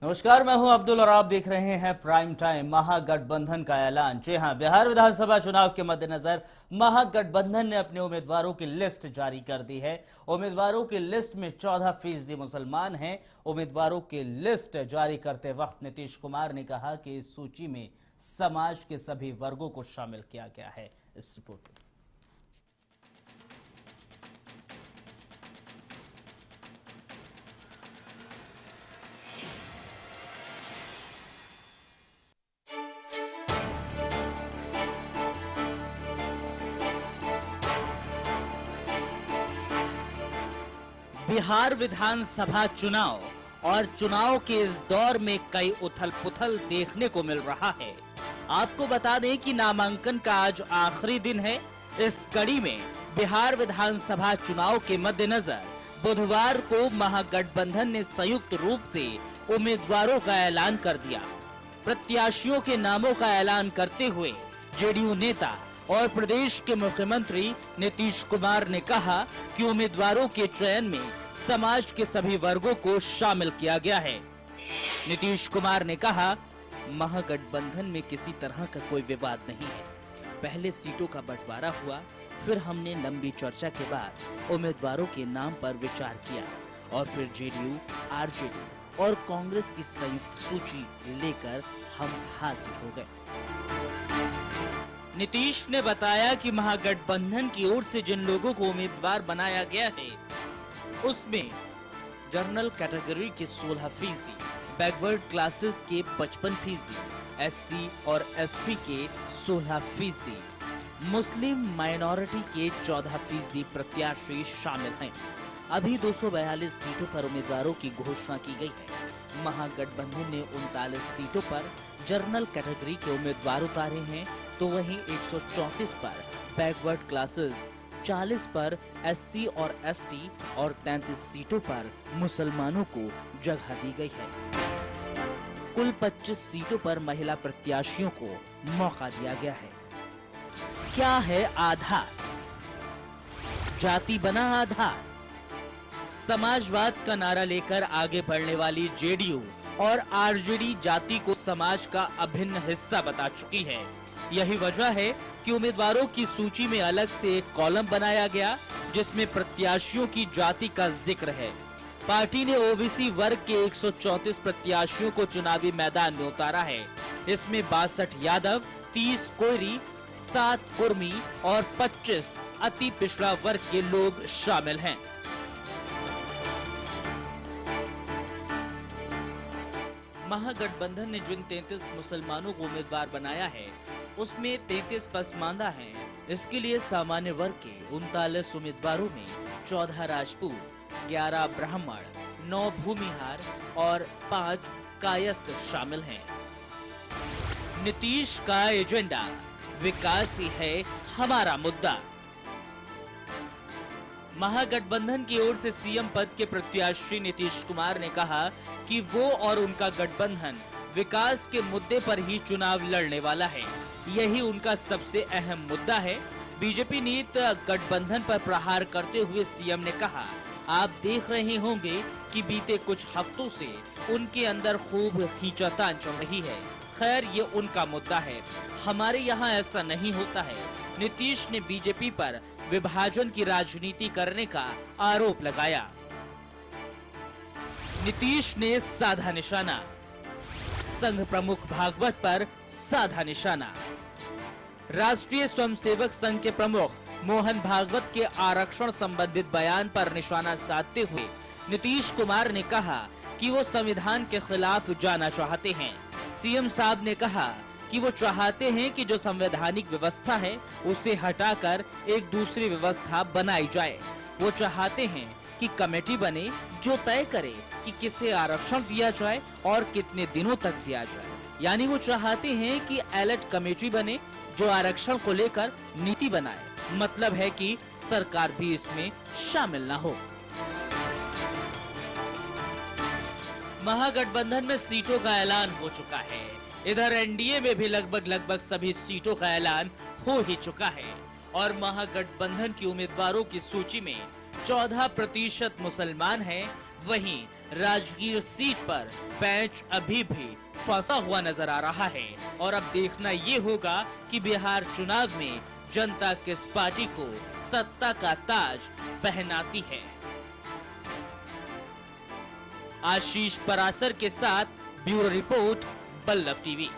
नमस्कार, मैं हूं अब्दुल और आप देख रहे हैं प्राइम टाइम। महागठबंधन का ऐलान। जी हां, बिहार विधानसभा चुनाव के मद्देनजर महागठबंधन ने अपने उम्मीदवारों की लिस्ट जारी कर दी है। उम्मीदवारों की लिस्ट में 14% मुसलमान हैं। उम्मीदवारों की लिस्ट जारी करते वक्त नीतीश कुमार ने कहा कि इस सूची में समाज के सभी वर्गों को शामिल किया गया है। इस रिपोर्ट में बिहार विधानसभा चुनाव और चुनाव के इस दौर में कई उथल-पुथल देखने को मिल रहा है। आपको बता दें कि नामांकन का आज आखिरी दिन है। इस कड़ी में बिहार विधानसभा चुनाव के मद्देनजर बुधवार को महागठबंधन ने संयुक्त रूप से उम्मीदवारों का ऐलान कर दिया। प्रत्याशियों के नामों का ऐलान करते हुए जेडीयू नेता और प्रदेश के मुख्यमंत्री नीतीश कुमार ने कहा कि उम्मीदवारों के चयन में समाज के सभी वर्गों को शामिल किया गया है। नीतीश कुमार ने कहा, महागठबंधन में किसी तरह का कोई विवाद नहीं है। पहले सीटों का बंटवारा हुआ, फिर हमने लंबी चर्चा के बाद उम्मीदवारों के नाम पर विचार किया और फिर जेडीयू, आरजेडी और कांग्रेस की संयुक्त सूची लेकर हम हाजिर हो गए। नीतीश ने बताया कि महागठबंधन की ओर से जिन लोगों को उम्मीदवार बनाया गया है, उसमें जनरल कैटेगरी के 16%, बैकवर्ड क्लासेस के 55%, एससी और एसटी के 16%, मुस्लिम माइनॉरिटी के 14% प्रत्याशी शामिल हैं। अभी 242 सीटों पर उम्मीदवारों की घोषणा की गई है। महागठबंधन ने 39 सीटों पर जनरल कैटेगरी के उम्मीदवार उतारे हैं, तो वहीं 134 पर बैकवर्ड क्लासेस, 40 पर एससी और एसटी और 33 सीटों पर मुसलमानों को जगह दी गई है। कुल 25 सीटों पर महिला प्रत्याशियों को मौका दिया गया है। क्या है आधार? जाति बना आधार। समाजवाद का नारा लेकर आगे बढ़ने वाली जेडीयू और आरजेडी जाति को समाज का अभिन्न हिस्सा बता चुकी है। यही वजह है कि उम्मीदवारों की सूची में अलग से एक कॉलम बनाया गया, जिसमें प्रत्याशियों की जाति का जिक्र है। पार्टी ने ओबीसी वर्ग के 134 प्रत्याशियों को चुनावी मैदान में उतारा है। इसमें 62 यादव, 30 कोयरी, 7 कुर्मी और 25 अति पिछड़ा वर्ग के लोग शामिल हैं। महागठबंधन ने जिन 33 मुसलमानों को उम्मीदवार बनाया है, उसमें 33 पसमानदा हैं। इसके लिए सामान्य वर्ग के 39 उम्मीदवारों में 14 राजपूत, 11 ब्राह्मण, 9 भूमिहार और 5 कायस्थ शामिल हैं। नीतीश का एजेंडा विकास ही है हमारा मुद्दा। महागठबंधन की ओर से सीएम पद के प्रत्याशी नीतीश कुमार ने कहा कि वो और उनका गठबंधन विकास के मुद्दे पर ही चुनाव लड़ने वाला है। यही उनका सबसे अहम मुद्दा है। बीजेपी नीति गठबंधन पर प्रहार करते हुए सीएम ने कहा, आप देख रहे होंगे कि बीते कुछ हफ्तों से उनके अंदर खूब खींचातान चल रही है। खैर, ये उनका मुद्दा है, हमारे यहाँ ऐसा नहीं होता है। नीतीश ने बीजेपी पर विभाजन की राजनीति करने का आरोप लगाया। नीतीश ने साधा निशाना, संघ प्रमुख भागवत पर साधा निशाना। राष्ट्रीय स्वयंसेवक संघ के प्रमुख मोहन भागवत के आरक्षण संबंधित बयान पर निशाना साधते हुए नीतीश कुमार ने कहा कि वो संविधान के खिलाफ जाना चाहते हैं। सीएम साहब ने कहा कि वो चाहते हैं कि जो संवैधानिक व्यवस्था है उसे हटाकर एक दूसरी व्यवस्था बनाई जाए। वो चाहते हैं कि कमेटी बने जो तय करे कि किसे आरक्षण दिया जाए और कितने दिनों तक दिया जाए। यानी वो चाहते हैं कि एलर्ट कमेटी बने जो आरक्षण को लेकर नीति बनाए। मतलब है कि सरकार भी इसमें शामिल ना हो। महागठबंधन में सीटों का ऐलान हो चुका है। इधर एनडीए में भी लगभग सभी सीटों का ऐलान हो ही चुका है और महागठबंधन की उम्मीदवारों की सूची में 14% मुसलमान हैं, वहीं राजगीर सीट पर पैंच अभी भी फंसा हुआ नजर आ रहा है और अब देखना ये होगा कि बिहार चुनाव में जनता किस पार्टी को सत्ता का ताज पहनाती है। आशीष परासर के साथ ब्यूरो रिपोर्ट, बल्लभ टीवी।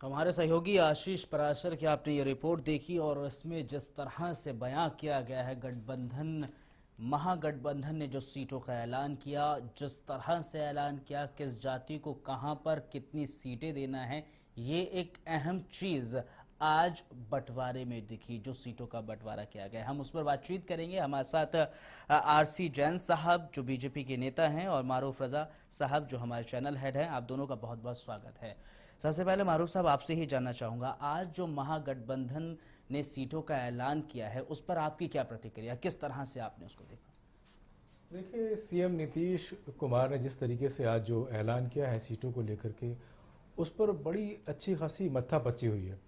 हमारे सहयोगी आशीष पराशर की आपने ये रिपोर्ट देखी और इसमें जिस तरह से बयां किया गया है, गठबंधन महागठबंधन ने जो सीटों का ऐलान किया, जिस तरह से ऐलान किया, किस जाति को कहां पर कितनी सीटें देना है, ये एक अहम चीज आज बंटवारे में दिखी, जो सीटों का बंटवारा किया गया। हम उस पर बातचीत करेंगे। हमारे साथ आरसी जैन साहब जो बीजेपी के नेता हैं और मारूफ रजा साहब जो हमारे चैनल हेड हैं। आप दोनों का बहुत बहुत स्वागत है। सबसे पहले मारूफ साहब आपसे ही जानना चाहूंगा, आज जो महागठबंधन ने सीटों का ऐलान किया है उस पर आपकी क्या प्रतिक्रिया, किस तरह से आपने उसको देखा? देखिए, सीएम नीतीश कुमार ने जिस तरीके से आज जो ऐलान किया है सीटों को लेकर के, उस पर बड़ी अच्छी खासी मत्थापच्ची हुई है।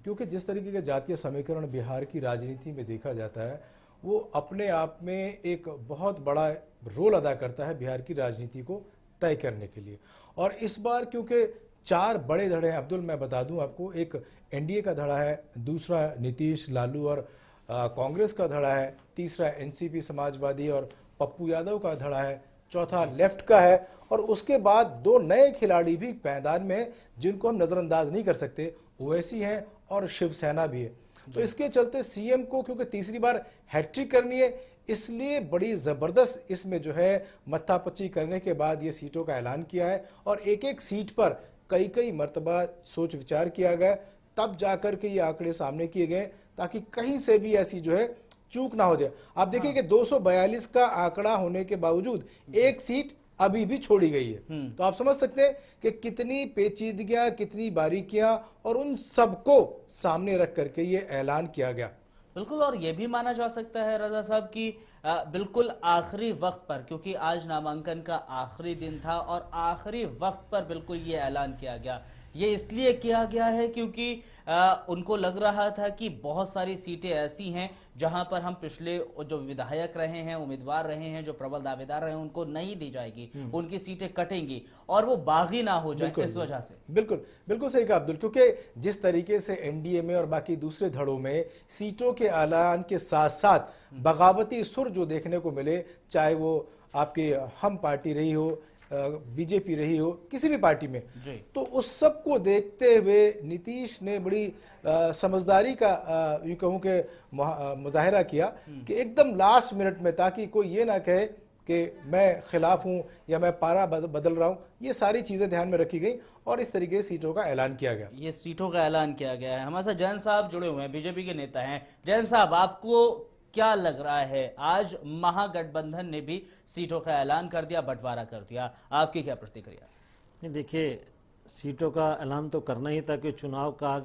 क्योंकि जिस तरीके का जातीय समीकरण बिहार की राजनीति में देखा जाता है, वो अपने आप में एक बहुत बड़ा रोल अदा करता है बिहार की राजनीति को तय करने के लिए। और इस बार क्योंकि 4 बड़े धड़े हैं अब्दुल, मैं बता दूं आपको, एक एनडीए का धड़ा है, दूसरा नीतीश लालू और कांग्रेस का धड़ा है, तीसरा एनसीपी समाजवादी और पप्पू यादव का धड़ा है, चौथा लेफ्ट का है, और उसके बाद 2 नए खिलाड़ी भी मैदान में हैं जिनको हम नजरअंदाज नहीं कर सकते, ओवैसी हैं और शिवसेना भी है। तो इसके चलते सीएम को क्योंकि तीसरी बार हैट्रिक करनी है, इसलिए बड़ी जबरदस्त इसमें जो है मत्थापच्ची करने के बाद ये सीटों का ऐलान किया है और एक एक सीट पर कई मर्तबा सोच विचार किया गया, तब जाकर के ये आंकड़े सामने किए गए ताकि कहीं से भी ऐसी जो है चूक ना हो जाए। आप देखिए कि 242 का आंकड़ा होने के बावजूद एक सीट अभी भी छोड़ी गई है। तो आप समझ सकते हैं कि कितनी पेचीदगियां, कितनी बारीकियां, और उन सबको सामने रख करके ये ऐलान किया गया। बिल्कुल, और ये भी माना जा सकता है रजा साहब कि बिल्कुल आखिरी वक्त पर, क्योंकि आज नामांकन का आखिरी दिन था और आखिरी वक्त पर बिल्कुल ये ऐलान किया गया। ये इसलिए किया गया है क्योंकि उनको लग रहा था कि बहुत सारी सीटें ऐसी हैं जहां पर हम पिछले जो विधायक रहे हैं, उम्मीदवार रहे हैं, जो प्रबल दावेदार रहे हैं, उनको नहीं दी जाएगी, उनकी सीटें कटेंगी और वो बागी ना हो जाए इस वजह से। बिल्कुल सही कहा अब्दुल, क्योंकि जिस तरीके से एनडीए में और बाकी दूसरे धड़ों में सीटों के ऐलान के साथ साथ बगावती सुर जो देखने को मिले, चाहे वो आपकी हम पार्टी रही हो, बीजेपी रही हो, किसी भी पार्टी में, तो उस सब को देखते हुए नीतीश ने बड़ी समझदारी का यूं कहूं कि मुजाहिरा किया कि एकदम लास्ट मिनट में, ताकि कोई ये ना कहे कि मैं खिलाफ हूं या मैं पारा बदल रहा हूं, ये सारी चीजें ध्यान में रखी गई और इस तरीके से सीटों का ऐलान किया गया। ये सीटों का ऐलान किया गया है। हमारे साथ जैन साहब जुड़े हुए हैं, बीजेपी के नेता हैं। जैन साहब, आपको क्या लग रहा है, आज महागठबंधन ने भी सीटों का ऐलान कर दिया, बंटवारा कर दिया, आपकी क्या प्रतिक्रिया? नहीं, देखिए, सीटों का ऐलान तो करना ही था कि चुनाव का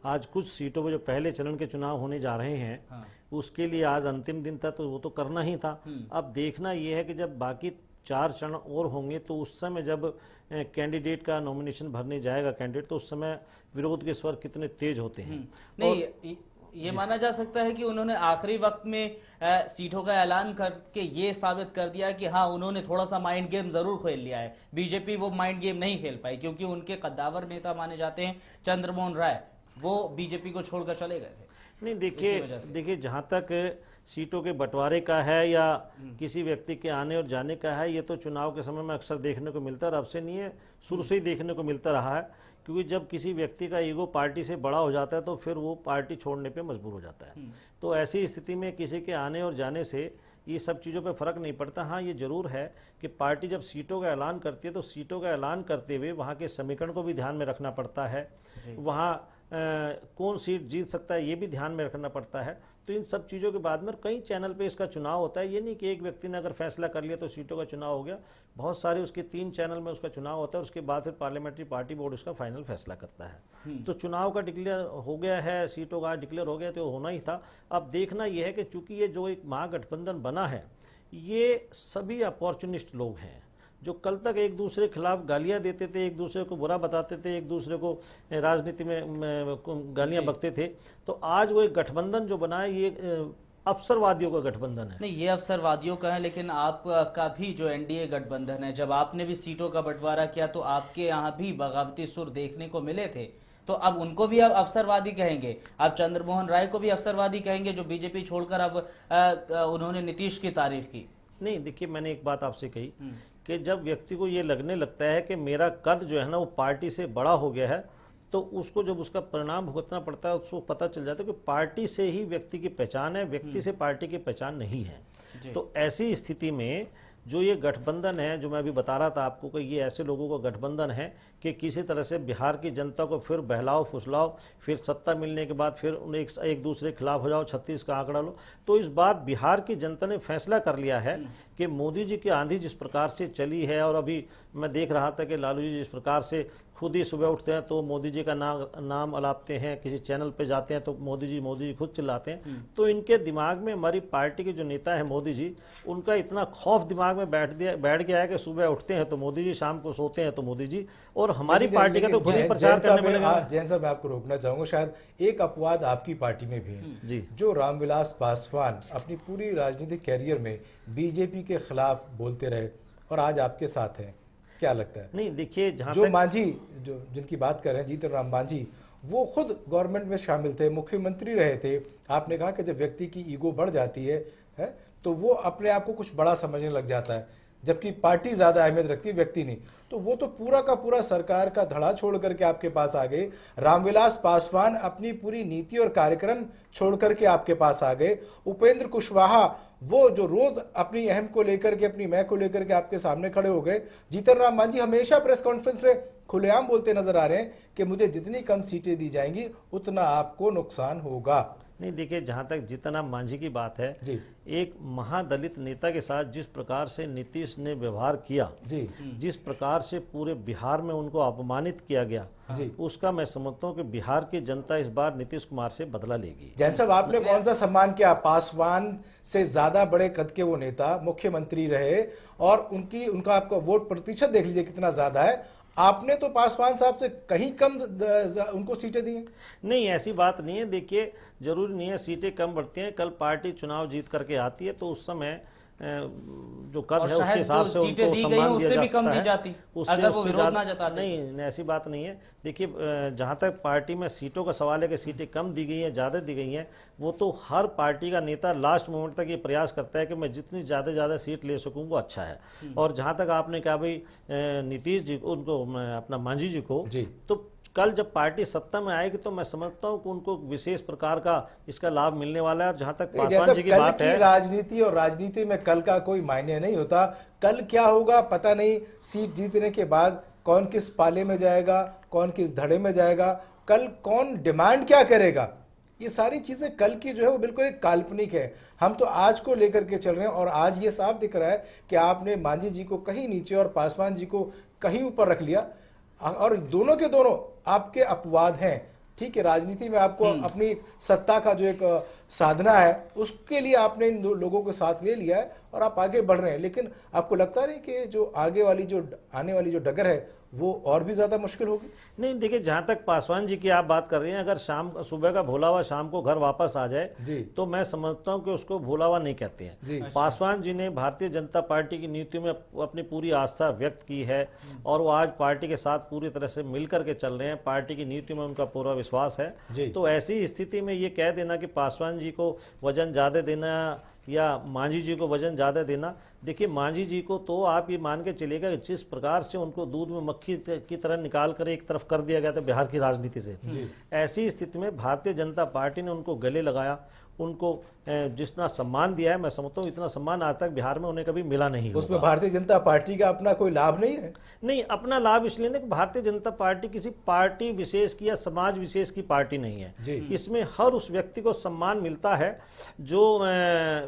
आज कुछ सीटों पर जो पहले चरण के चुनाव होने जा रहे हैं, हाँ, उसके लिए आज अंतिम दिन था, तो वो तो करना ही था। अब देखना ये है कि जब बाकी 4 चरण और होंगे तो उस समय जब कैंडिडेट का नॉमिनेशन भरने जाएगा कैंडिडेट, तो उस समय विरोध के स्वर कितने तेज होते हैं। नहीं, ये माना जा सकता है कि उन्होंने आखिरी वक्त में सीटों का ऐलान करके ये साबित कर दिया कि हाँ, उन्होंने थोड़ा सा माइंड गेम जरूर खेल लिया है। बीजेपी वो माइंड गेम नहीं खेल पाई क्योंकि उनके कद्दावर नेता माने जाते हैं चंद्रमोहन राय, वो बीजेपी को छोड़कर चले गए थे। नहीं, देखिए जहाँ तक सीटों के बंटवारे का है या किसी व्यक्ति के आने और जाने का है, ये तो चुनाव के समय में अक्सर देखने को मिलता है, अब से नहीं है, शुरू से ही देखने को मिलता रहा है। क्योंकि जब किसी व्यक्ति का ईगो पार्टी से बड़ा हो जाता है तो फिर वो पार्टी छोड़ने पे मजबूर हो जाता है। तो ऐसी स्थिति में किसी के आने और जाने से ये सब चीज़ों पे फर्क नहीं पड़ता। हाँ, ये जरूर है कि पार्टी जब सीटों का ऐलान करती है तो सीटों का ऐलान करते हुए वहाँ के समीकरण को भी ध्यान में रखना पड़ता है, वहाँ कौन सीट जीत सकता है ये भी ध्यान में रखना पड़ता है। तो इन सब चीज़ों के बाद में कई चैनल पे इसका चुनाव होता है। ये नहीं कि एक व्यक्ति ने अगर फैसला कर लिया तो सीटों का चुनाव हो गया, बहुत सारे उसके 3 चैनल में उसका चुनाव होता है, उसके बाद फिर पार्लियामेंट्री पार्टी बोर्ड उसका फाइनल फैसला करता है। तो चुनाव का डिक्लेयर हो गया है, सीटों का डिक्लेयर हो गया तो होना ही था। अब देखना यह है कि चूंकि ये जो एक महागठबंधन बना है, ये सभी अपॉर्चुनिस्ट लोग हैं, जो कल तक एक दूसरे के खिलाफ गालियां देते थे, एक दूसरे को बुरा बताते थे, एक दूसरे को राजनीति में गालियां बकते थे, तो आज वो एक गठबंधन जो बना है ये अवसरवादियों का गठबंधन है। नहीं, ये अवसरवादियों का है, लेकिन आपका भी जो एनडीए गठबंधन है, जब आपने भी सीटों का बंटवारा किया तो आपके यहाँ भी बगावती सुर देखने को मिले थे, तो अब उनको भी आप अवसरवादी कहेंगे? आप चंद्रमोहन राय को भी अवसरवादी कहेंगे जो बीजेपी छोड़कर अब उन्होंने नीतीश की तारीफ की? नहीं, देखिए मैंने एक बात आपसे कही कि जब व्यक्ति को ये लगने लगता है कि मेरा कद जो है ना वो पार्टी से बड़ा हो गया है, तो उसको जब उसका परिणाम भुगतना पड़ता है उसको पता चल जाता है कि पार्टी से ही व्यक्ति की पहचान है, व्यक्ति से पार्टी की पहचान नहीं है। तो ऐसी स्थिति में जो ये गठबंधन है, जो मैं अभी बता रहा था आपको कि ये ऐसे लोगों का गठबंधन है कि किसी तरह से बिहार की जनता को फिर बहलाओ फुसलाओ, फिर सत्ता मिलने के बाद फिर उन्हें एक दूसरे के खिलाफ हो जाओ, 36 का आंकड़ा लो। तो इस बार बिहार की जनता ने फैसला कर लिया है कि मोदी जी की आंधी जिस प्रकार से चली है, और अभी मैं देख रहा था कि लालू जी जिस प्रकार से खुद ही सुबह उठते हैं तो मोदी जी का नाम अलापते हैं, किसी चैनल पे जाते हैं तो मोदी जी खुद चिल्लाते हैं, तो इनके दिमाग में हमारी पार्टी के जो नेता है मोदी जी, उनका इतना खौफ दिमाग में बैठ गया है कि सुबह उठते हैं तो मोदी जी, शाम को सोते हैं तो मोदी जी, और हमारी पार्टी का तो खुद ही प्रचार करने में लगा। जैन साहब, मैं आपको रोकना चाहूंगा, शायद एक अपवाद आपकी पार्टी में भी है जी, जो रामविलास पासवान अपनी पूरी राजनीतिक कैरियर में बीजेपी के खिलाफ बोलते रहे और आज आपके साथ हैं, क्या लगता है? नहीं, देखिए जो मांझी, जो जिनकी बात कर रहे हैं जीतन राम मांझी, वो खुद गवर्नमेंट में शामिल थे, मुख्यमंत्री रहे थे। आपने कहा कि जब व्यक्ति की ईगो बढ़ जाती है तो वो अपने आप को कुछ बड़ा समझने लग जाता है, जबकि पार्टी ज्यादा अहमियत रखती है, व्यक्ति नहीं। तो वो तो पूरा का पूरा सरकार का धड़ा छोड़ करके आपके पास आ गए। रामविलास पासवान अपनी पूरी नीति और कार्यक्रम छोड़ करके आपके पास आ गए। उपेंद्र कुशवाहा, वो जो रोज अपनी अहम को लेकर के, अपनी मैं को लेकर के आपके सामने खड़े हो गए। जीतन राम मांझी हमेशा प्रेस कॉन्फ्रेंस में खुलेआम बोलते नजर आ रहे हैं कि मुझे जितनी कम सीटें दी जाएंगी उतना आपको नुकसान होगा। नहीं, देखिए जहां तक जीतन राम मांझी की बात है जी, एक महादलित नेता के साथ जिस प्रकार से नीतीश ने व्यवहार किया जी, जिस प्रकार से पूरे बिहार में उनको अपमानित किया गया जी, उसका मैं समझता हूं कि बिहार की जनता इस बार नीतीश कुमार से बदला लेगी। जैन साहब, आपने कौन सा सम्मान किया? पासवान से ज्यादा बड़े कद के वो नेता मुख्यमंत्री रहे और उनका आपका वोट प्रतिशत देख लीजिए कितना ज्यादा है। आपने तो पासवान साहब से कहीं कम उनको सीटें दी हैं। नहीं, ऐसी बात नहीं है। देखिए, जरूरी नहीं है सीटें कम बढ़ती हैं। कल पार्टी चुनाव जीत करके आती है तो उस समय जो कद है उसके हिसाब से उनको सम्मान दिया जा सकता है, अगर वो विरोध ना जताते। नहीं, ऐसी बात नहीं है। देखिए, जहां तक पार्टी में सीटों का सवाल है कि सीटें कम दी गई हैं, ज़्यादा दी गई हैं, वो तो हर पार्टी का नेता लास्ट मोमेंट तक ये प्रयास करता है कि मैं जितनी ज़्यादा सीट ले सकूँ वो अच्छा है। और जहाँ तक आपने कहा भाई नीतीश जी को, उनको अपना मांझी जी को, तो कल जब पार्टी सत्ता में आएगी तो मैं समझता हूं कि उनको विशेष प्रकार का इसका लाभ मिलने वाला है। और जहां तक पासवान जी की बात है, राजनीति और राजनीति में कल का कोई मायने नहीं होता। कल क्या होगा पता नहीं, सीट जीतने के बाद कौन किस पाले में जाएगा, कौन किस धड़े में जाएगा, कल कौन डिमांड क्या करेगा, ये सारी चीजें कल की जो है वो बिल्कुल एक काल्पनिक है। हम तो आज को लेकर के चल रहे हैं और आज ये साफ दिख रहा है कि आपने मांझी जी को कहीं नीचे और पासवान जी को कहीं ऊपर रख लिया, और दोनों के दोनों आपके अपवाद हैं। ठीक है, राजनीति में आपको अपनी सत्ता का जो एक साधना है उसके लिए आपने इन लोगों को साथ ले लिया है और आप आगे बढ़ रहे हैं, लेकिन आपको लगता नहीं कि जो आने वाली जो डगर है वो और भी ज्यादा मुश्किल होगी? नहीं, देखिए जहां तक पासवान जी की आप बात कर रहे हैं, अगर सुबह का भोला हुआ शाम को घर वापस आ जाए तो मैं समझता हूं कि उसको भोला हुआ नहीं कहते हैं। पासवान जी ने भारतीय जनता पार्टी की नीतियों में अपनी पूरी आस्था व्यक्त की है और वो आज पार्टी के साथ पूरी तरह से मिलकर के चल रहे हैं। पार्टी की नीतियों में उनका पूरा विश्वास है। तो ऐसी स्थिति में ये कह देना कि पासवान जी को वजन ज्यादा देना या मांझी जी को वजन ज़्यादा देना, देखिए मांझी जी को तो आप ये मान के चलेगा कि जिस प्रकार से उनको दूध में मक्खी की तरह निकाल कर एक तरफ कर दिया गया था बिहार की राजनीति से, ऐसी स्थिति में भारतीय जनता पार्टी ने उनको गले लगाया, उनको जितना सम्मान दिया है, मैं समझता हूँ इतना सम्मान आज तक बिहार में उन्हें कभी मिला नहीं। उसमें भारतीय जनता पार्टी का अपना कोई लाभ नहीं है? नहीं, अपना लाभ इसलिए नहीं कि भारतीय जनता पार्टी किसी पार्टी विशेष की या समाज विशेष की पार्टी नहीं है। इसमें हर उस व्यक्ति को सम्मान मिलता है जो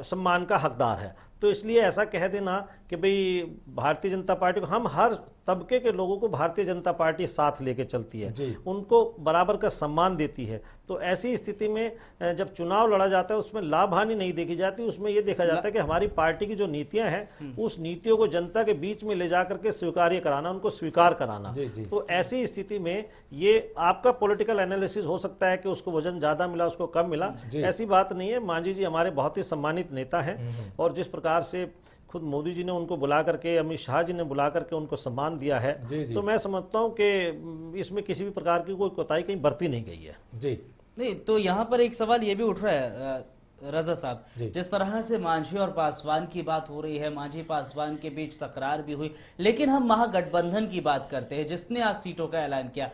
सम्मान का हकदार है। तो इसलिए ऐसा कह देना कि भाई भारतीय जनता पार्टी को, हम हर तबके के लोगों को भारतीय जनता पार्टी साथ लेके चलती है, उनको बराबर का सम्मान देती है। तो ऐसी स्थिति में जब चुनाव लड़ा जाता है उसमें लाभ हानि नहीं देखी जाती, उसमें ये देखा जाता है कि हमारी पार्टी की जो नीतियां हैं उस नीतियों को जनता के बीच में ले जाकर के स्वीकार्य कराना, उनको स्वीकार कराना। तो ऐसी स्थिति में ये आपका पॉलिटिकल एनालिसिस हो सकता है कि उसको वजन ज्यादा मिला, उसको कम मिला, ऐसी बात नहीं है। मांझी जी हमारे बहुत ही सम्मानित नेता हैं और जिस प्रकार से खुद मोदी जी ने उनको बुला करके, अमित शाह जी ने बुला करके उनको सम्मान दिया है, तो मैं समझता हूं कि इसमें किसी भी प्रकार की कोई कोताही कहीं बरती नहीं गई है। जी नहीं, तो यहाँ पर एक सवाल ये भी उठ रहा है रजा साहब, जिस तरह से मांझी और पासवान की बात हो रही है, मांझी पासवान के बीच तकरार भी हुई, लेकिन हम महागठबंधन की बात करते हैं जिसने आज सीटों का ऐलान किया।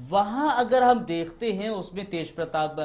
वहां अगर हम देखते हैं उसमें तेज प्रताप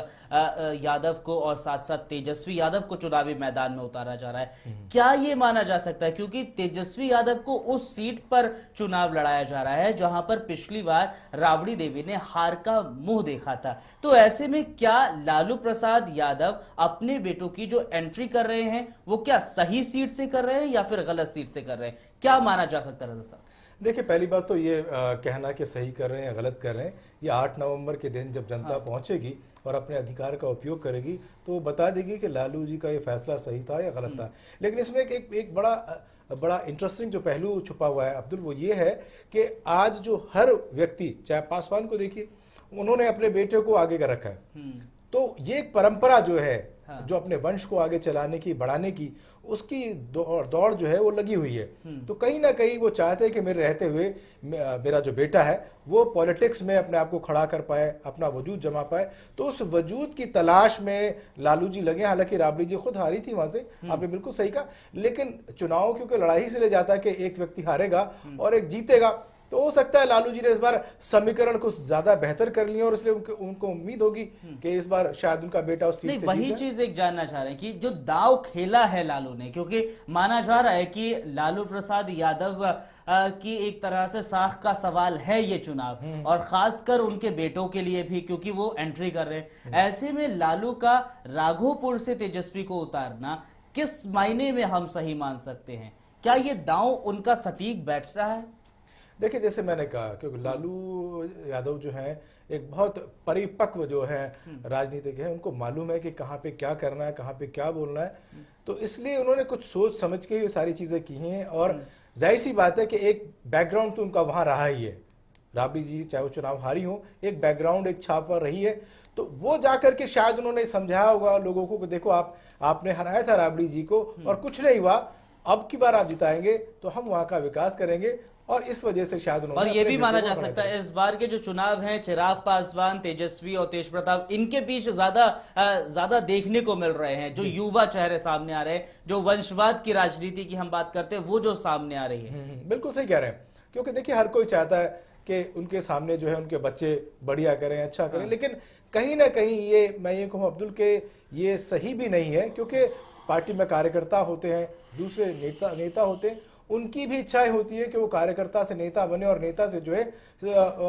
यादव को और साथ साथ तेजस्वी यादव को चुनावी मैदान में उतारा जा रहा है। क्या ये माना जा सकता है, क्योंकि तेजस्वी यादव को उस सीट पर चुनाव लड़ाया जा रहा है जहां पर पिछली बार राबड़ी देवी ने हार का मुंह देखा था, तो ऐसे में क्या लालू प्रसाद यादव अपने बेटों की जो एंट्री कर रहे हैं वो क्या सही सीट से कर रहे हैं या फिर गलत सीट से कर रहे हैं, क्या माना जा सकता है रजा साहब? देखिए, पहली बात तो ये कहना कि सही कर रहे हैं या गलत कर रहे हैं, ये 8 नवंबर के दिन जब जनता पहुंचेगी और अपने अधिकार का उपयोग करेगी तो वो बता देगी कि लालू जी का ये फैसला सही था या गलत था। लेकिन इसमें एक बड़ा इंटरेस्टिंग जो पहलू छुपा हुआ है अब्दुल, वो ये है कि आज जो हर व्यक्ति, चाहे पासवान को देखिए, उन्होंने अपने बेटे को आगे कर रखा है। तो ये एक परंपरा जो है जो अपने वंश को आगे चलाने की, बढ़ाने की, उसकी दौड़ जो है वो लगी हुई है। तो कहीं ना कहीं वो चाहते हैं कि मेरे रहते हुए मेरा जो बेटा है वो पॉलिटिक्स में अपने आप को खड़ा कर पाए, अपना वजूद जमा पाए। तो उस वजूद की तलाश में लालू जी लगे। हालांकि राबड़ी जी खुद हारी थी वहां से, आपने बिल्कुल सही कहा, लेकिन चुनाव क्योंकि लड़ाई से ले जाता है कि एक व्यक्ति हारेगा और एक जीतेगा, तो हो सकता है लालू जी ने इस बार समीकरण कुछ ज्यादा बेहतर कर लिया और इसलिए उनको उम्मीद होगी कि इस बार शायद उनका बेटा उस सीट से वही चीज एक जानना चाह रहे हैं कि जो दाव खेला है लालू ने, क्योंकि माना जा रहा है कि लालू प्रसाद यादव की एक तरह से साख का सवाल है ये चुनाव, और खासकर उनके बेटों के लिए भी क्योंकि वो एंट्री कर रहे हैं। ऐसे में लालू का राघोपुर से तेजस्वी को उतारना किस मायने में हम सही मान सकते हैं? क्या ये दांव उनका सटीक बैठ रहा है? देखिए, जैसे मैंने कहा, क्योंकि लालू यादव जो है एक बहुत परिपक्व जो है राजनीतिक है, उनको मालूम है कि कहाँ पे क्या करना है, कहाँ पे क्या बोलना है, तो इसलिए उन्होंने कुछ सोच समझ के ये सारी चीजें की हैं। और जाहिर सी बात है कि एक बैकग्राउंड तो उनका वहां रहा ही है। राबड़ी जी चाहे वो चुनाव हारी हो, एक बैकग्राउंड, एक छाप वहां रही है। तो वो जाकर के शायद उन्होंने समझाया होगा लोगों को कि देखो आपने हराया था राबड़ी जी को और कुछ नहीं हुआ, अब की बार आप जिताएंगे तो हम वहां का विकास करेंगे, और इस वजह से शायद उन्होंने, और ये भी माना जा सकता है इस बार के जो चुनाव हैं, चिराग पासवान, तेजस्वी और तेज प्रताप, इनके बीच ज्यादा देखने को मिल रहे हैं। जो युवा चेहरे सामने आ रहे हैं, जो वंशवाद की राजनीति की हम बात करते हैं, वो जो सामने आ रही है। बिल्कुल सही कह रहे हैं, क्योंकि देखिए हर कोई चाहता है कि उनके सामने जो है उनके बच्चे बढ़िया करें, अच्छा करें, लेकिन कहीं ना कहीं ये, मैं ये कहूँ अब्दुल के ये सही भी नहीं है, क्योंकि पार्टी में कार्यकर्ता होते हैं, दूसरे नेता होते हैं, उनकी भी इच्छाएं होती है कि वो कार्यकर्ता से नेता बने और नेता से जो है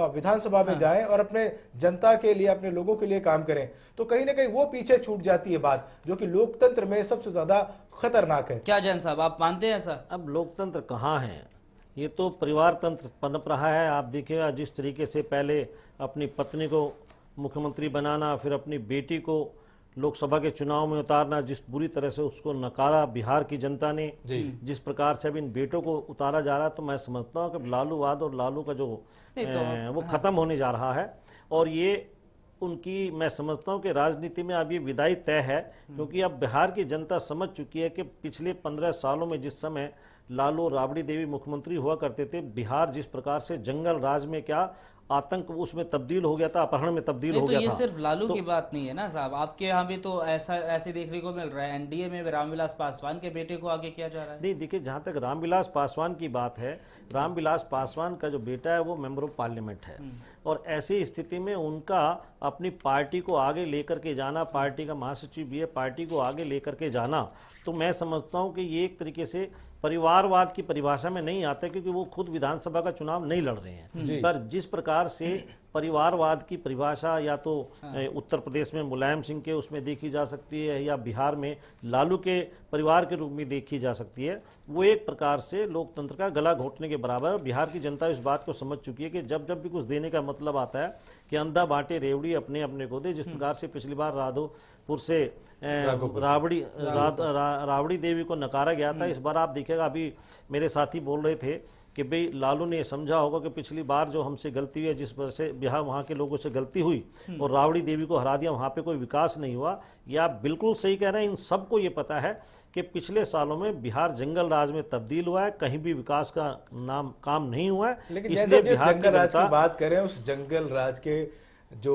विधानसभा में जाएं और अपने जनता के लिए, अपने लोगों के लिए काम करें। तो कहीं ना कहीं वो पीछे छूट जाती है बात, जो कि लोकतंत्र में सबसे ज्यादा खतरनाक है। क्या जैन साहब, आप मानते हैं ऐसा? अब लोकतंत्र कहाँ है, ये तो परिवार तंत्र पनप रहा है। आप देखिएगा जिस तरीके से पहले अपनी पत्नी को मुख्यमंत्री बनाना, फिर अपनी बेटी को लोकसभा के चुनाव में उतारना, जिस बुरी तरह से उसको नकारा बिहार की जनता ने, जिस प्रकार से अब इन बेटों को उतारा जा रहा है, तो मैं समझता हूँ कि लालूवाद और लालू का जो वो खत्म होने जा रहा है। और ये उनकी, मैं समझता हूँ कि राजनीति में अब ये विदाई तय है, क्योंकि अब बिहार की जनता समझ चुकी है कि पिछले 15 सालों में जिस समय लालू और राबड़ी देवी मुख्यमंत्री हुआ करते थे, बिहार जिस प्रकार से जंगल राज में क्या आतंक उसमें तब्दील हो गया था, अपहरण में तब्दील हो गया था। ये सिर्फ लालू की बात नहीं है ना साहब, आपके यहाँ भी तो ऐसे देखने को मिल रहा है। एनडीए में रामविलास पासवान के बेटे को आगे किया जा रहा है। नहीं, देखिए जहाँ तक रामविलास पासवान की बात है, रामविलास पासवान का जो बेटा है वो मेंबर ऑफ पार्लियामेंट है, और ऐसी स्थिति में उनका अपनी पार्टी को आगे लेकर के जाना, पार्टी का महासचिव भी है, पार्टी को आगे लेकर के जाना, तो मैं समझता हूँ कि ये एक तरीके से परिवारवाद की परिभाषा में नहीं आता, क्योंकि वो खुद विधानसभा का चुनाव नहीं लड़ रहे हैं। पर जिस प्रकार प्रकार से परिवारवाद की परिभाषा या तो उत्तर प्रदेश में मुलायम सिंह के उसमें देखी जा सकती है या बिहार में लालू के परिवार के रूप में देखी जा सकती है, वो एक प्रकार से लोकतंत्र का गला घोटने के बराबर है। बिहार की जनता इस बात को समझ चुकी है कि जब जब भी कुछ देने का मतलब आता है कि अंधा बांटे रेवड़ी अपने अपने को दे। जिस प्रकार से पिछली बार राघोपुर से राबड़ी देवी को नकारा गया था, इस बार आप देखिएगा, अभी मेरे साथी बोल रहे थे कि भाई लालू ने समझा होगा कि पिछली बार जो हमसे गलती हुई है, जिस वजह से बिहार वहाँ के लोगों से गलती हुई और राबड़ी देवी को हरा दिया, वहाँ पे कोई विकास नहीं हुआ। ये आप बिल्कुल सही कह रहे हैं। इन सबको ये पता है कि पिछले सालों में बिहार जंगल राज में तब्दील हुआ है, कहीं भी विकास का काम नहीं हुआ है। लेकिन इसलिए जिस बिहार जंगल राज की बात करें, उस जंगल राज के जो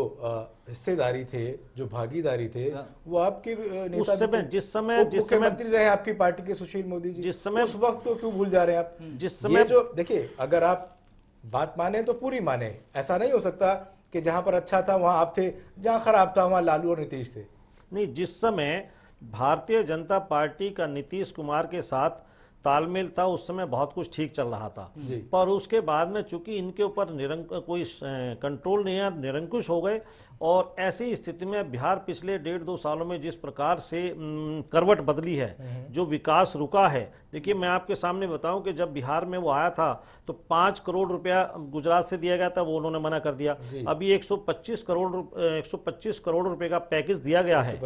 हिस्सेदारी थे, जो भागीदारी थे, वो आपके नेता उस समय जिस समय मुख्यमंत्री रहे आपकी पार्टी के सुशील मोदी जी, जिस समय उस वक्त को क्यों भूल जा रहे हैं आप? जिस समय ये जो देखिए, अगर आप बात माने तो पूरी माने, ऐसा नहीं हो सकता कि जहां पर अच्छा था वहां आप थे, जहां खराब था वहां लालू और नीतीश थे। नहीं, जिस समय भारतीय जनता पार्टी का नीतीश कुमार के साथ तालमेल था, उस समय बहुत कुछ ठीक चल रहा था। पर उसके बाद में चूंकि इनके ऊपर कोई कंट्रोल नहीं है, निरंकुश हो गए, और ऐसी स्थिति में बिहार पिछले 1.5-2 सालों में जिस प्रकार से करवट बदली है, जो विकास रुका है। देखिए, मैं आपके सामने बताऊं कि जब बिहार में वो आया था तो 5 करोड़ रुपया गुजरात से दिया गया था, वो उन्होंने मना कर दिया। अभी 125 करोड़ रुपए का पैकेज दिया गया है।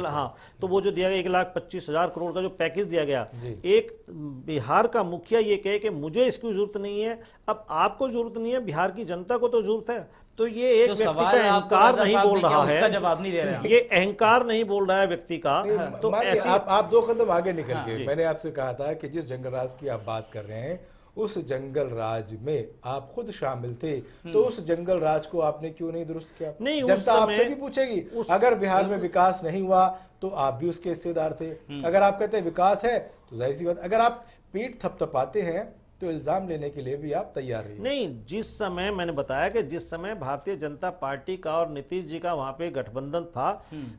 हाँ, तो वो जो दिया गया 1,25,000 करोड़ का जो पैकेज दिया गया, एक बिहार का मुखिया ये कहे कि मुझे इसकी जरूरत नहीं है, अब आपको जरूरत नहीं है, बिहार की जनता को तो जरूरत है। तो ये एक व्यक्ति का अहंकार नहीं बोल रहा है, उसका जवाब नहीं दे रहे हैं। ये अहंकार नहीं बोल रहा है व्यक्ति का। तो ऐसी आप 2 कदम आगे निकल के, मैंने आपसे कहा था कि जिस जंगल राज की आप बात कर रहे हैं, उस जंगल राज में आप खुद शामिल थे, तो उस जंगल राज को आपने क्यों नहीं दुरुस्त किया? नहीं, जनता आपसे भी पूछेगी। अगर बिहार में विकास नहीं हुआ तो आप भी उसके हिस्सेदार थे। अगर आप कहते हैं विकास है तो जाहिर सी बात, अगर आप पीठ थपथपाते हैं तो इल्जाम लेने के लिए भी आप तैयार रहिए। नहीं, जिस समय मैंने बताया कि जिस समय भारतीय जनता पार्टी का और नीतीश जी का वहां पे गठबंधन था,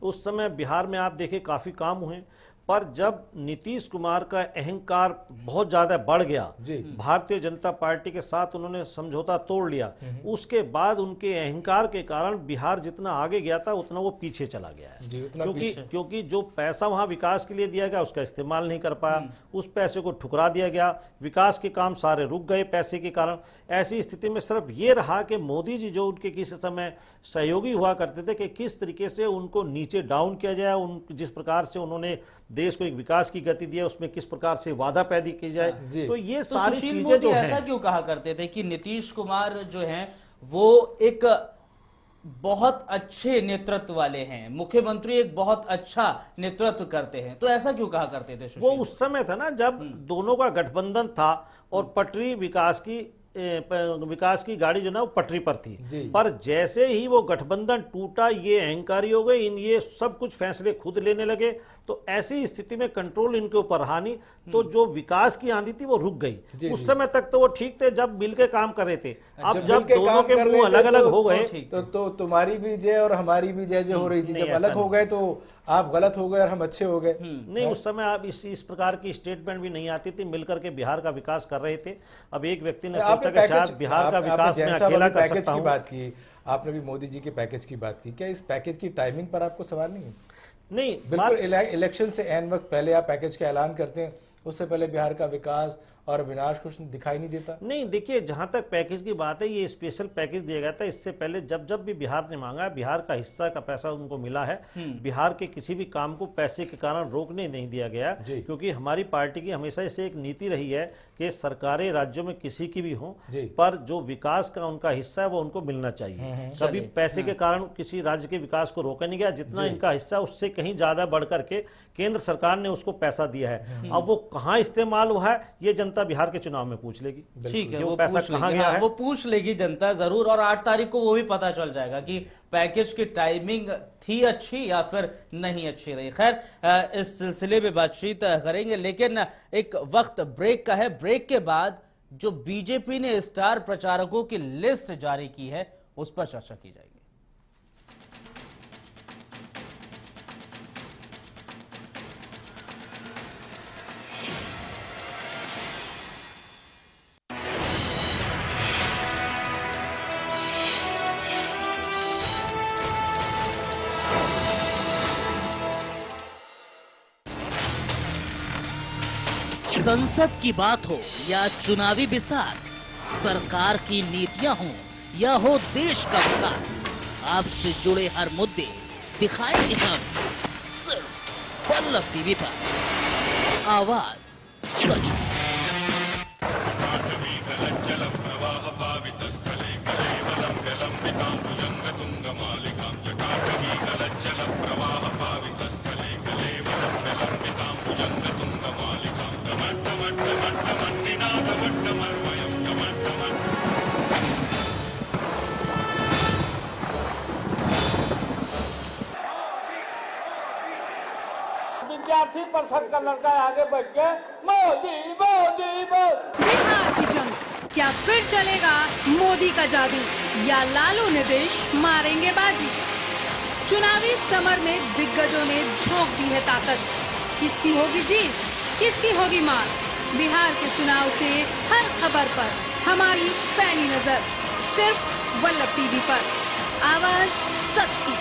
उस समय बिहार में आप देखिए काफी काम हुए। पर जब नीतीश कुमार का अहंकार बहुत ज्यादा बढ़ गया, भारतीय जनता पार्टी के साथ उन्होंने समझौता तोड़ लिया, उसके बाद उनके अहंकार के कारण बिहार जितना आगे गया था उतना वो पीछे चला गया है। क्योंकि जो पैसा वहां विकास के लिए दिया गया उसका इस्तेमाल नहीं कर पाया, उस पैसे को ठुकरा दिया गया, विकास के काम सारे रुक गए पैसे के कारण। ऐसी स्थिति में सिर्फ ये रहा कि मोदी जी जो उनके किसी समय सहयोगी हुआ करते थे कि किस तरीके से उनको नीचे डाउन किया जाए, जिस प्रकार से उन्होंने देश को एक विकास की गति दिया, उसमें किस प्रकार से वादा पैदा की जाए। तो ये सारी चीजें जो हैं, ऐसा क्यों कहा करते थे कि नीतीश कुमार जो हैं वो एक बहुत अच्छे नेतृत्व वाले हैं, मुख्यमंत्री एक बहुत अच्छा नेतृत्व करते हैं, तो ऐसा क्यों कहा करते थे? वो उस समय था ना जब दोनों का गठबंधन था और पटरी विकास की गाड़ी जो ना वो पटरी पर थी। पर जैसे ही वो गठबंधन टूटा, ये अहंकारी हो गए, ये सब कुछ फैसले खुद लेने लगे। तो ऐसी स्थिति में कंट्रोल इनके ऊपर हानि, तो जो विकास की आंधी थी वो रुक गई। उस समय तक तो वो ठीक थे जब मिल के काम कर रहे थे। अब जब दोनों के मुंह अलग अलग हो गए तो तुम्हारी भी जय और हमारी भी जय हो रही थी, जब अलग हो गए तो आप गलत हो गए और हम अच्छे हो गए। नहीं, उस समय आप इस प्रकार की स्टेटमेंट भी नहीं आती थी, मिलकर के बिहार का विकास कर रहे थे। अब एक व्यक्ति ने सोचा कि शायद बिहार का विकास मैं अकेला कर सकता हूं। बात की आपने भी, मोदी जी के पैकेज की बात की, क्या इस पैकेज की टाइमिंग पर आपको सवाल नहीं है? नहीं, बिल्कुल इलेक्शन से एन वक्त पहले आप पैकेज का ऐलान करते हैं, उससे पहले बिहार का विकास और विनाश कुछ दिखाई नहीं देता। नहीं, देखिए, जहां तक पैकेज की बात है, ये स्पेशल पैकेज दिया गया था। इससे पहले जब जब भी बिहार ने मांगा है, बिहार का हिस्सा का पैसा उनको मिला है। बिहार के किसी भी काम को पैसे के कारण रोकने नहीं दिया गया, क्योंकि हमारी पार्टी की हमेशा से एक नीति रही है कि सरकारें राज्यों में किसी की भी हो, पर जो विकास का उनका हिस्सा है वो उनको मिलना चाहिए। कभी पैसे के कारण किसी राज्य के विकास को रोका नहीं गया। जितना इनका हिस्सा उससे कहीं ज्यादा बढ़ करके केंद्र सरकार ने उसको पैसा दिया है। अब वो कहाँ इस्तेमाल हुआ है ये जनता बिहार के चुनाव में पूछ लेगी। ठीक है, वो पैसा कहाँ गया है वो पूछ लेगी जनता जरूर, और 8 तारीख को वो भी पता चल जाएगा कि पैकेज की टाइमिंग थी अच्छी या फिर नहीं अच्छी रही। खैर, इस सिलसिले में बातचीत करेंगे, लेकिन एक वक्त ब्रेक का है। ब्रेक के बाद जो बीजेपी ने स्टार प्रचारकों की लिस्ट जारी की है उस पर चर्चा की जाएगी। संसद की बात हो या चुनावी बिसात, सरकार की नीतियां हो या हो देश का विकास, आपसे जुड़े हर मुद्दे दिखाएंगे हम सिर्फ वल्लभ टीवी पर। आवाज सच की। विद्यार्थी परिषद का लड़का आगे बढ़ के मोदी मोदी मोदी। बिहार की जंग, क्या फिर चलेगा मोदी का जादू या लालू नीतीश मारेंगे बाजी? चुनावी समर में दिग्गजों ने झोंक दी है ताकत। किसकी होगी जीत, किसकी होगी मार? बिहार के चुनाव से हर खबर पर हमारी पैनी नजर सिर्फ वल्लभ टीवी पर। आवाज सच की।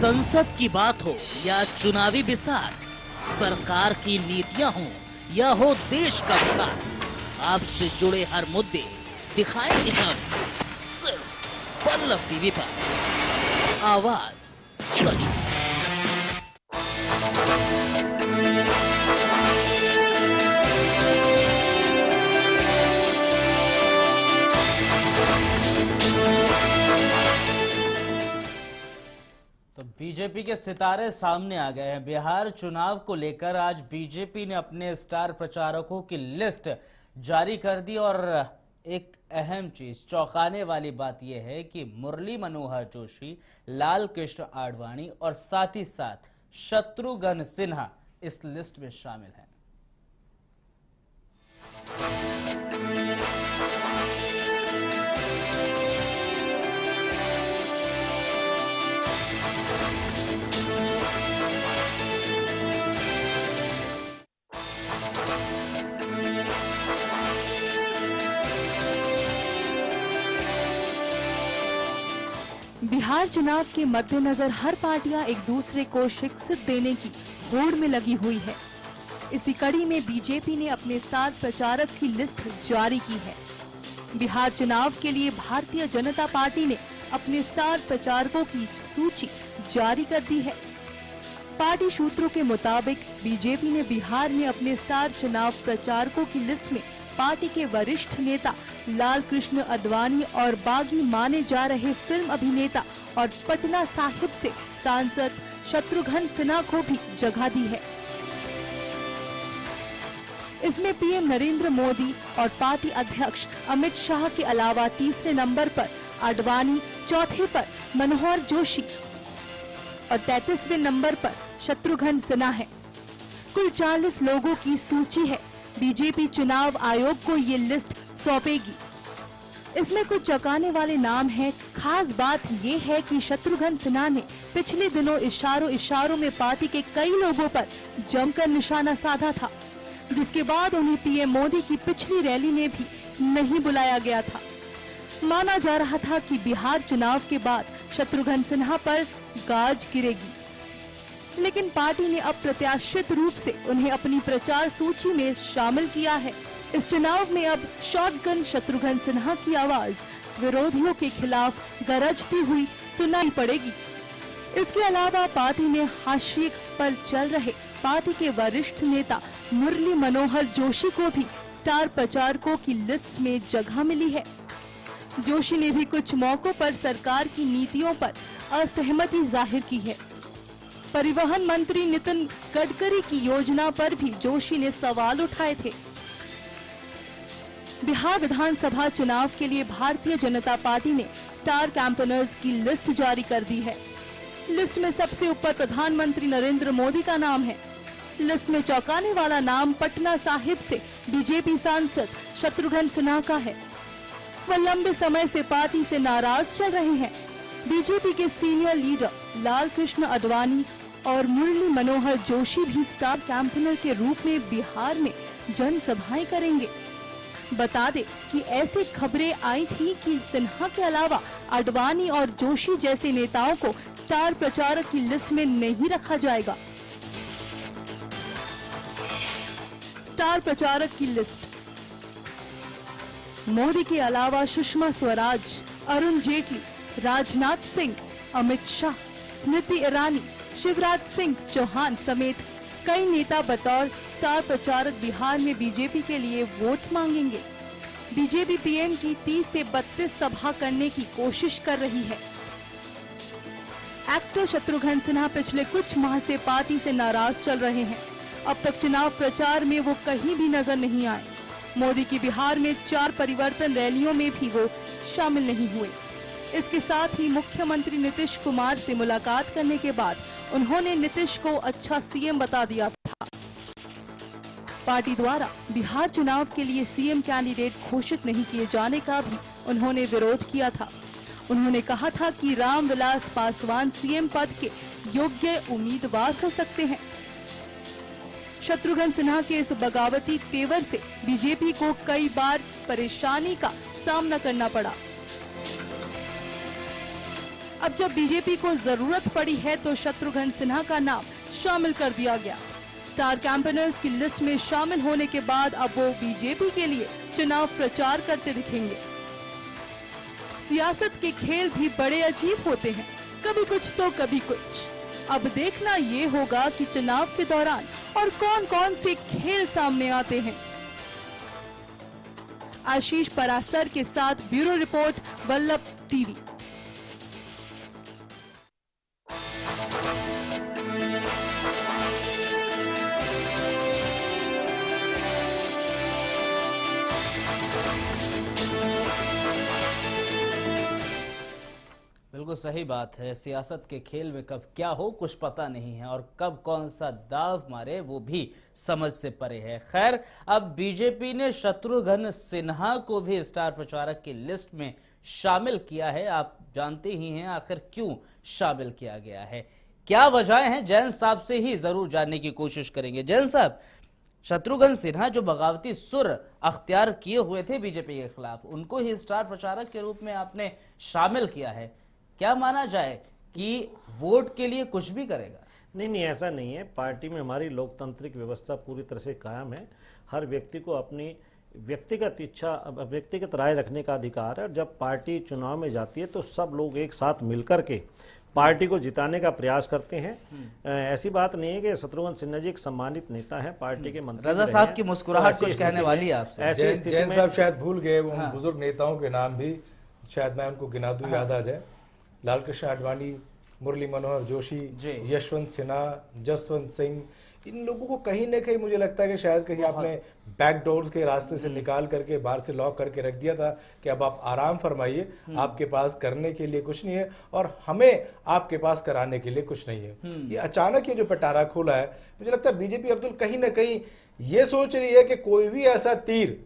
संसद की बात हो या चुनावी बिसात, सरकार की नीतियां हो या हो देश का विकास, आपसे जुड़े हर मुद्दे दिखाएंगे हम सिर्फ वल्लभ टीवी पर। आवाज सच की। तो बीजेपी के सितारे सामने आ गए हैं। बिहार चुनाव को लेकर आज बीजेपी ने अपने स्टार प्रचारकों की लिस्ट जारी कर दी और एक अहम चीज, चौंकाने वाली बात यह है कि मुरली मनोहर जोशी, लाल कृष्ण आडवाणी और साथ ही साथ शत्रुघ्न सिन्हा इस लिस्ट में शामिल हैं। बिहार चुनाव के मद्देनजर हर पार्टियां एक दूसरे को शिक्षित देने की होड़ में लगी हुई है। इसी कड़ी में बीजेपी ने अपने स्टार प्रचारक की लिस्ट जारी की है। बिहार चुनाव के लिए भारतीय जनता पार्टी ने अपने स्टार प्रचारकों की सूची जारी कर दी है। पार्टी सूत्रों के मुताबिक बीजेपी ने बिहार में अपने स्टार चुनाव प्रचारकों की लिस्ट में पार्टी के वरिष्ठ नेता लाल कृष्ण आडवाणी और बागी माने जा रहे फिल्म अभिनेता और पटना साहिब से सांसद शत्रुघ्न सिन्हा को भी जगह दी है। इसमें पीएम नरेंद्र मोदी और पार्टी अध्यक्ष अमित शाह के अलावा तीसरे नंबर पर आडवाणी, चौथे पर मनोहर जोशी और 33वें नंबर पर शत्रुघ्न सिन्हा है। कुल 40 लोगों की सूची है। बीजेपी चुनाव आयोग को ये लिस्ट सौंपेगी। इसमें कुछ चौंकाने वाले नाम हैं। खास बात ये है कि शत्रुघ्न सिन्हा ने पिछले दिनों इशारों में पार्टी के कई लोगों पर जमकर निशाना साधा था, जिसके बाद उन्हें पीएम मोदी की पिछली रैली में भी नहीं बुलाया गया था। माना जा रहा था कि बिहार चुनाव के बाद शत्रुघ्न सिन्हा पर गाज गिरेगी, लेकिन पार्टी ने अप्रत्याशित रूप से उन्हें अपनी प्रचार सूची में शामिल किया है। इस चुनाव में अब शॉटगन शत्रुघ्न सिन्हा की आवाज विरोधियों के खिलाफ गरजती हुई सुनाई पड़ेगी। इसके अलावा पार्टी ने हाशिए पर चल रहे पार्टी के वरिष्ठ नेता मुरली मनोहर जोशी को भी स्टार प्रचारकों की लिस्ट में जगह मिली है। जोशी ने भी कुछ मौकों पर सरकार की नीतियों पर असहमति जाहिर की है। परिवहन मंत्री नितिन गडकरी की योजना पर भी जोशी ने सवाल उठाए थे। बिहार विधानसभा चुनाव के लिए भारतीय जनता पार्टी ने स्टार कैंपेनर्स की लिस्ट जारी कर दी है। लिस्ट में सबसे ऊपर प्रधानमंत्री नरेंद्र मोदी का नाम है। लिस्ट में चौंकाने वाला नाम पटना साहिब से बीजेपी सांसद शत्रुघ्न सिन्हा का है। वह लंबे समय से पार्टी से नाराज चल रहे हैं। बीजेपी के सीनियर लीडर लाल कृष्ण आडवाणी और मुरली मनोहर जोशी भी स्टार कैंपेनर के रूप में बिहार में जनसभाएं करेंगे। बता दें कि ऐसी खबरें आई थी कि सिन्हा के अलावा आडवाणी और जोशी जैसे नेताओं को स्टार प्रचारक की लिस्ट में नहीं रखा जाएगा। स्टार प्रचारक की लिस्ट: मोदी के अलावा सुषमा स्वराज, अरुण जेटली, राजनाथ सिंह, अमित शाह, स्मृति ईरानी, शिवराज सिंह चौहान समेत कई नेता बतौर स्टार प्रचारक बिहार में बीजेपी के लिए वोट मांगेंगे। बीजेपी पीएम की 30 से 32 सभा करने की कोशिश कर रही है। एक्टर शत्रुघ्न सिन्हा पिछले कुछ माह से पार्टी से नाराज चल रहे हैं। अब तक चुनाव प्रचार में वो कहीं भी नजर नहीं आए। मोदी की बिहार में 4 परिवर्तन रैलियों में भी वो शामिल नहीं हुए। इसके साथ ही मुख्यमंत्री नीतीश कुमार से मुलाकात करने के बाद उन्होंने नीतीश को अच्छा सीएम बता दिया था। पार्टी द्वारा बिहार चुनाव के लिए सीएम कैंडिडेट घोषित नहीं किए जाने का भी उन्होंने विरोध किया था। उन्होंने कहा था कि रामविलास पासवान सीएम पद के योग्य उम्मीदवार हो सकते हैं। शत्रुघ्न सिन्हा के इस बगावती तेवर से बीजेपी को कई बार परेशानी का सामना करना पड़ा। अब जब बीजेपी को जरूरत पड़ी है तो शत्रुघ्न सिन्हा का नाम शामिल कर दिया गया। स्टार कैंपेनर्स की लिस्ट में शामिल होने के बाद अब वो बीजेपी के लिए चुनाव प्रचार करते दिखेंगे। सियासत के खेल भी बड़े अजीब होते हैं, कभी कुछ तो कभी कुछ। अब देखना ये होगा कि चुनाव के दौरान और कौन कौन से खेल सामने आते हैं। आशीष परासर के साथ ब्यूरो रिपोर्ट, वल्लभ टीवी। बिल्कुल सही बात है। सियासत के खेल में कब क्या हो कुछ पता नहीं है और कब कौन सा दाव मारे वो भी समझ से परे है। खैर, अब बीजेपी ने शत्रुघ्न सिन्हा को भी स्टार प्रचारक की लिस्ट में शामिल किया है। आप जानते ही हैं आखिर क्यों शामिल किया गया है, क्या वजह हैं। जैन साहब से ही जरूर जानने की कोशिश करेंगे। जैन साहब, शत्रुघ्न सिन्हा जो बगावती सुर अख्तियार किए हुए थे बीजेपी के खिलाफ, उनको ही स्टार प्रचारक के रूप में आपने शामिल किया है। क्या माना जाए कि वोट के लिए कुछ भी करेगा? नहीं, ऐसा नहीं है। पार्टी में हमारी लोकतांत्रिक व्यवस्था पूरी तरह से कायम है। हर व्यक्ति को अपनी व्यक्तिगत इच्छा, व्यक्तिगत राय रखने का अधिकार है। और जब पार्टी चुनाव में जाती है तो सब लोग एक साथ मिलकर के पार्टी को जिताने का प्रयास करते हैं। ऐसी बात नहीं है कि शत्रुघ्न सिन्हा जी एक सम्मानित नेता है, पार्टी के मंत्री रजा साहब की मुस्कुराहट कुछ कहने वाली है आपसे। ऐसी स्थिति जैन में साहब शायद भूल गए वो बुजुर्ग नेताओं के नाम भी, शायद मैं उनको गिना दूं, याद आ जाए। लाल कृष्ण आडवाणी, मुरली मनोहर जोशी, यशवंत सिन्हा, जसवंत सिंह, इन लोगों को कहीं ना कहीं मुझे लगता है कि शायद कहीं आपने बैकडोर्स के रास्ते से निकाल करके बाहर से लॉक करके रख दिया था कि अब आप आराम फरमाइए, आपके पास करने के लिए कुछ नहीं है और हमें आपके पास कराने के लिए कुछ नहीं है। ये अचानक ये जो पिटारा खोला है, मुझे लगता है बीजेपी अब्दुल कहीं ना कहीं ये सोच रही है कि कोई भी ऐसा तीर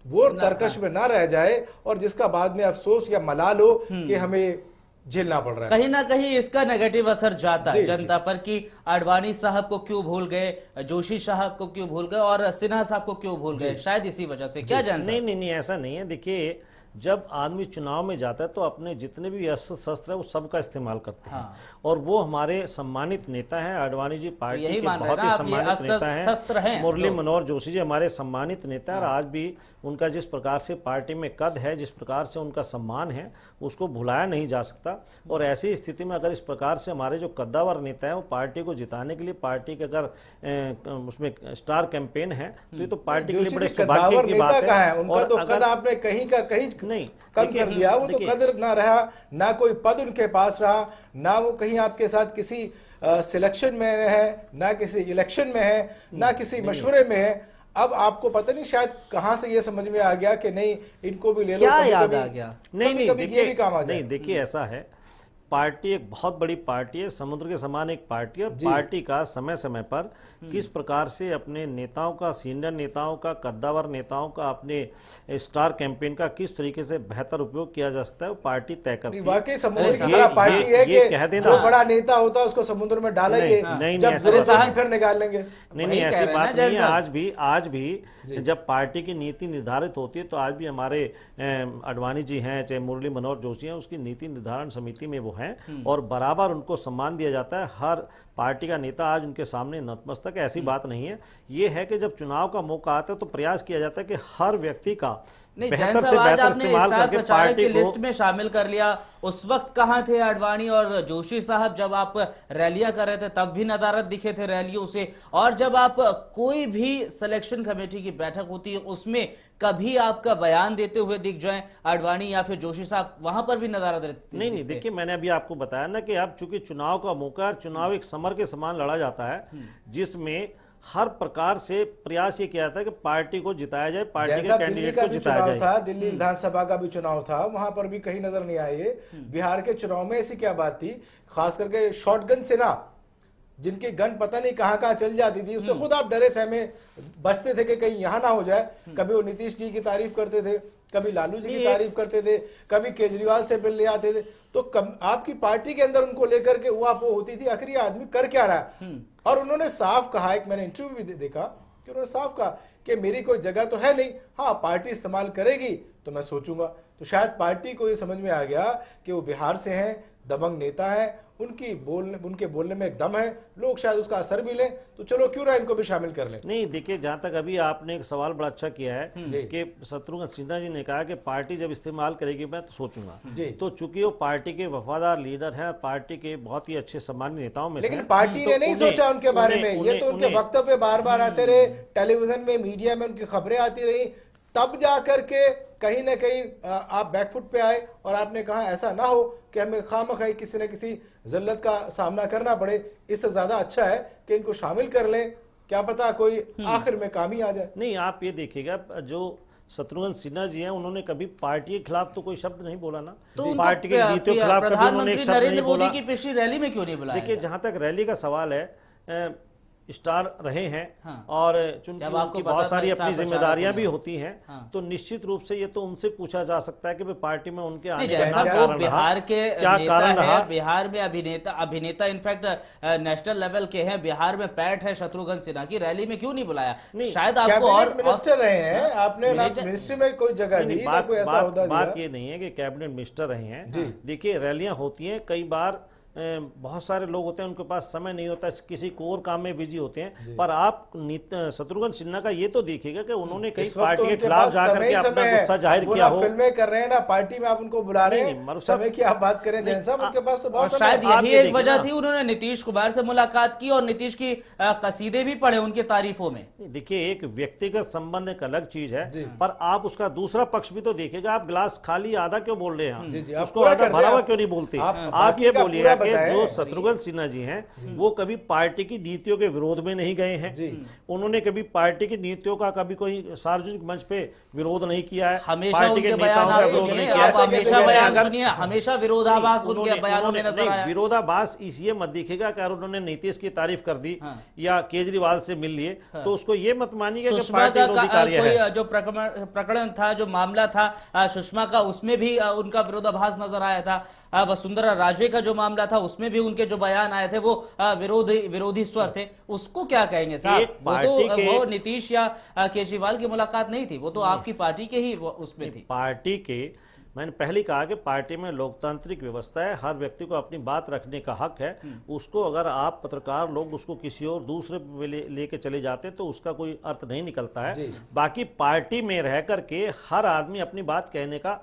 वो तरकश में ना रह जाए और जिसका बाद में अफसोस या मलाल हो कि हमें झेलना पड़ रहा है। कहीं ना कहीं इसका नेगेटिव असर जाता है जनता पर कि आडवाणी साहब को क्यों भूल गए, जोशी साहब को क्यों भूल गए और सिन्हा साहब को क्यों भूल गए, शायद इसी वजह से। क्या जान? नहीं, ऐसा नहीं है। देखिए, जब आदमी चुनाव में जाता है तो अपने जितने भी अस्त्र शस्त्र है वो सबका इस्तेमाल करते हैं। और वो हमारे सम्मानित नेता हैं। आडवाणी जी पार्टी के बहुत ही सम्मानित नेता हैं। मुरली मनोहर जोशी जी हमारे सम्मानित नेता है और आज भी उनका जिस प्रकार से पार्टी में कद है, जिस प्रकार से उनका सम्मान है, उसको भुलाया नहीं जा सकता। और ऐसी स्थिति में अगर इस प्रकार से हमारे जो कद्दावर नेता है वो पार्टी को जिताने के लिए, पार्टी के अगर उसमें स्टार कैंपेन है तो ये तो पार्टी के लिए बड़े सौभाग्य की बात है। उनका तो कद आपने कहीं का कहीं नहीं कम कर दिया। वो तो कदर ना रहा, ना कोई पद उनके पास रहा, ना वो कहीं आपके साथ किसी सिलेक्शन में है, ना किसी इलेक्शन में है, ना किसी मशवरे में है। अब आपको पता नहीं शायद कहां से ये समझ में आ गया कि नहीं इनको भी ले लो, क्या याद आ गया? नहीं, देखिए ऐसा है पार्टी एक बहुत बड़ी पार्टी है, समुद्र के समान एक पार्टी है। पार्टी का समय समय पर किस प्रकार से अपने नेताओं का, सीनियर नेताओं का, कद्दावर नेताओं का, अपने स्टार कैंपेन का किस तरीके से बेहतर उपयोग किया जा सकता है, वो पार्टी तय करती है। वाकई समुद्र की तरह पार्टी है कि जो बड़ा नेता होता है उसको समुद्र में डालेंगे, जब जरूरत होगी फिर निकाल लेंगे। नहीं, ऐसी बात नहीं है। आज भी जब पार्टी की नीति निर्धारित होती है तो आज भी हमारे अडवाणी जी हैं, चाहे मुरली मनोहर जोशी हैं, उसकी नीति निर्धारण समिति में वो हैं और बराबर उनको सम्मान दिया जाता है। हर पार्टी का नेता आज उनके सामने नतमस्तक है, ऐसी बात नहीं है। ये है कि जब चुनाव का मौका आता है तो प्रयास किया जाता है कि हर व्यक्ति का बेहतर से बेहतर इस्तेमाल करके पार्टी को लिस्ट में शामिल कर लिया। उस वक्त कहां थे अडवाणी और जोशी साहब? जब आप रैलियां कर रहे थे तब भी नदारद दिखे थे रैलियों से, और जब आप कोई भी सिलेक्शन कमेटी की बैठक होती है उसमें कभी आपका बयान देते हुए दिख जाए अडवाणी या फिर जोशी साहब, वहां पर भी नदारद रहती? नहीं, देखिए मैंने अभी आपको बताया ना कि अब चूंकि चुनाव का मौका, चुनाव एक समर के समान लड़ा जाता है जिसमें हर प्रकार से प्रयास ये किया जाता है कि पार्टी को जिताया जाए, पार्टी के कैंडिडेट को जिताया जाए। था दिल्ली विधानसभा का भी चुनाव था, वहां पर भी कहीं नजर नहीं आए। बिहार के चुनाव में ऐसी क्या बात थी? खास करके शॉटगन सेना, जिनकी गन पता नहीं कहां कहां चल जाती थी, उससे खुद आप डरे सहमे बचते थे कि कहीं यहां ना हो जाए। कभी वो नीतीश जी की तारीफ करते थे, कभी लालू जी की तारीफ करते थे, कभी केजरीवाल से मिलने आते थे, तो आपकी पार्टी के अंदर उनको लेकर के वो होती थी आखिर ये आदमी कर क्या रहा है। और उन्होंने साफ कहा, एक मैंने इंटरव्यू भी देखा कि उन्होंने साफ कहा कि मेरी कोई जगह तो है नहीं, हाँ पार्टी इस्तेमाल करेगी तो मैं सोचूंगा। तो शायद पार्टी को ये समझ में आ गया कि वो बिहार से हैं, दबंग नेता है, उनके बोलने में एक दम है, लोग शायद उसका असर भी लें, तो चलो क्यों ना इनको भी शामिल कर लें। नहीं देखिए, जहां तक अभी आपने एक सवाल बड़ा अच्छा किया है कि शत्रुघ्न सिन्हा जी ने कहा कि पार्टी जब इस्तेमाल करेगी मैं तो सोचूंगा। तो चूंकि वो पार्टी के वफादार लीडर हैं, पार्टी के बहुत ही अच्छे सम्मानित नेताओं में, लेकिन पार्टी ने नहीं सोचा उनके बारे में। ये तो उनके वक्तव्य बार बार आते रहे, टेलीविजन में, मीडिया में उनकी खबरें आती रही, तब जाकर के कहीं ना कहीं आप बैकफुट पे आए और आपने कहा ऐसा ना हो कि हमें खामखा किसी न किसी जिल्लत का सामना करना पड़े, इससे ज्यादा अच्छा है कि इनको शामिल कर लें, क्या पता कोई आखिर में काम ही आ जाए। नहीं, आप ये देखिएगा, जो शत्रुघ्न सिन्हा जी हैं उन्होंने कभी पार्टी के खिलाफ तो कोई शब्द नहीं बोला ना, तो पार्टी के नीतियों के खिलाफ कभी उन्होंने एक शब्द नहीं बोला। की पिछली रैली में क्यों नहीं बुलाया? देखिए, जहां तक रैली का सवाल है, स्टार रहे हैं और चूंकि उनकी बहुत सारी अपनी जिम्मेदारियां भी होती हैं, तो निश्चित रूप से ये तो उनसे पूछा जा सकता है कि पार्टी में उनके आने का क्या कारण रहा, बिहार के क्या कारण रहा। बिहार में अभिनेता इनफैक्ट नेशनल लेवल के हैं, बिहार में पैठ है शत्रुघ्न सिन्हा की, रैली में क्यों नहीं बुलाया? शायद आपको और मिनिस्टर रहे हैं, आपने मिनिस्ट्री में कोई जगह दी, कोई ऐसा होता दिया। बात ये नहीं है कि कैबिनेट मिनिस्टर रहे हैं। देखिए, रैलियां होती हैं, कई बार बहुत सारे लोग होते हैं, उनके पास समय नहीं होता, किसी को और काम में बिजी होते हैं, पर आप शत्रुघ्न सिन्हा का ये तो देखिएगा कि उन्होंने कई पार्टी के खिलाफ जाकर के अपना गुस्सा जाहिर किया हो। फिल्में कर रहे हैं ना, पार्टी में आप उनको बुला रहे हैं, समय की आप बात करें जैन साहब, उनके पास तो बहुत समय। शायद यही एक वजह थी, उन्होंने नीतीश कुमार से मुलाकात की और नीतीश की कसीदे भी पढ़े उनके तारीफों में। देखिए, एक व्यक्तिगत संबंध एक अलग चीज है, पर आप उसका दूसरा पक्ष भी तो देखिएगा। आप गिलास खाली आधा क्यों बोल रहे हैं, उसको आधा भरा हुआ क्यों नहीं बोलते? आप ये बोलिए जो शत्रुघ्न सिन्हा जी हैं वो कभी पार्टी की नीतियों के विरोध में नहीं गए हैं, उन्होंने कभी पार्टी की नीतियों का कभी कोई सार्वजनिक मंच पे विरोध नहीं किया है, हमेशा उनके बयान हमेशा विरोधाभास उनके बयानों में नजर आया। विरोधाभास इसलिए मत दिखेगा कि उन्होंने नीतीश की तारीफ कर दी या केजरीवाल से मिल लिए, तो उसको ये मत मानिएगा कि पार्टी विरोधी कार्य है। जो प्रकरण था, जो मामला था सुषमा का, उसमें भी उनका विरोधाभास नजर आया था। वसुंधरा राजे का जो मामला था उसमें भी उनके जो बयान आए थे वो विरोधी स्वर थे। उसको क्या कहेंगे साहब? वो नीतीश या केजरीवाल की मुलाकात नहीं थी, वो तो आपकी पार्टी के ही उसमें थी। पार्टी के, मैंने पहले कहा कि पार्टी में लोकतांत्रिक व्यवस्था है, हर व्यक्ति को अपनी बात रखने का हक है। उसको अगर आप पत्रकार लोग उसको किसी और दूसरे लेके चले जाते तो उसका कोई अर्थ नहीं निकलता है। बाकी पार्टी में रह करके हर आदमी अपनी बात कहने का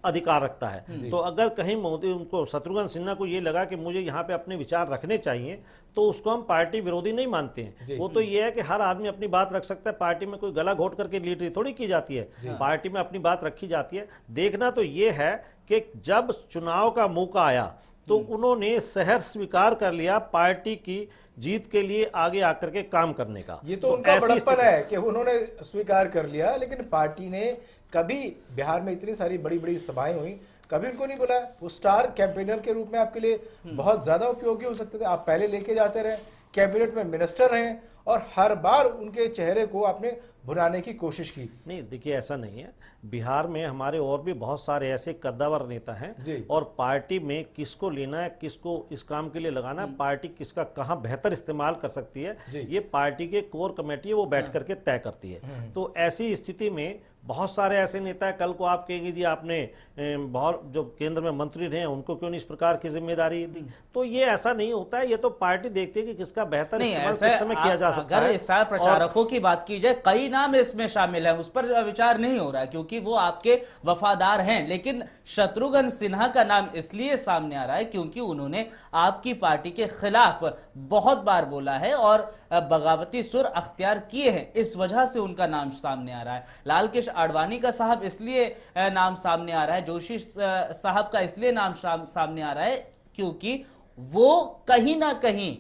अधिकार रखता है। तो अगर कहीं मोदी उनको शत्रुघ्न सिन्हा को ये लगा कि मुझे यहाँ पे अपने विचार रखने चाहिए, तो उसको हम पार्टी विरोधी नहीं मानते हैं। वो तो ये है कि हर आदमी अपनी बात रख सकता है, पार्टी में कोई गला घोट करके लीडरी थोड़ी की जाती है, पार्टी में अपनी बात रखी जाती है। देखना तो ये है कि जब चुनाव का मौका आया तो उन्होंने सहर्ष स्वीकार कर लिया पार्टी की जीत के लिए आगे आकर के काम करने का। ये तो उनका बड़प्पन है कि उन्होंने स्वीकार कर लिया, लेकिन पार्टी ने कभी बिहार में इतनी सारी बड़ी बड़ी सभाएं हुई, कभी उनको नहीं बुलाया। वो स्टार कैंपेनर के रूप में आपके लिए बहुत ज्यादा उपयोगी हो सकते थे। आप पहले लेके जाते रहे, कैबिनेट में मिनिस्टर रहे और हर बार उनके चेहरे को आपने भुनाने की कोशिश की। नहीं देखिए, ऐसा नहीं है। बिहार में हमारे और भी बहुत सारे ऐसे कद्दावर नेता जी। हैं और पार्टी में किसको लेना है, किसको इस काम के लिए लगाना है, पार्टी किसका कहाँ बेहतर इस्तेमाल कर सकती है, ये पार्टी के कोर कमेटी है, वो बैठ करके तय करती है। तो ऐसी स्थिति में बहुत सारे ऐसे नेता है, कल को आप कहेंगे जी आपने बहुत जो केंद्र में मंत्री रहे उनको क्यों नहीं इस प्रकार की जिम्मेदारी दी। तो ये ऐसा नहीं होता है, ये तो पार्टी देखती है कि किसका बेहतर इस्तेमाल किस समय किया जा सकता है। अगर स्टार प्रचारकों की बात की जाए, कई नाम इसमें शामिल है, उस पर विचार नहीं हो रहा है क्योंकि वो आपके वफादार हैं। लेकिन शत्रुघ्न सिन्हा का नाम इसलिए सामने आ रहा है क्योंकि उन्होंने आपकी पार्टी के खिलाफ बहुत बार बोला है और बगावती सुर अख्तियार किए हैं, इस वजह से उनका नाम सामने आ रहा है। लाल कृष्ण आडवाणी का साहब इसलिए नाम सामने आ रहा है, जोशी साहब का इसलिए नाम सामने आ रहा है क्योंकि वो कहीं ना कहीं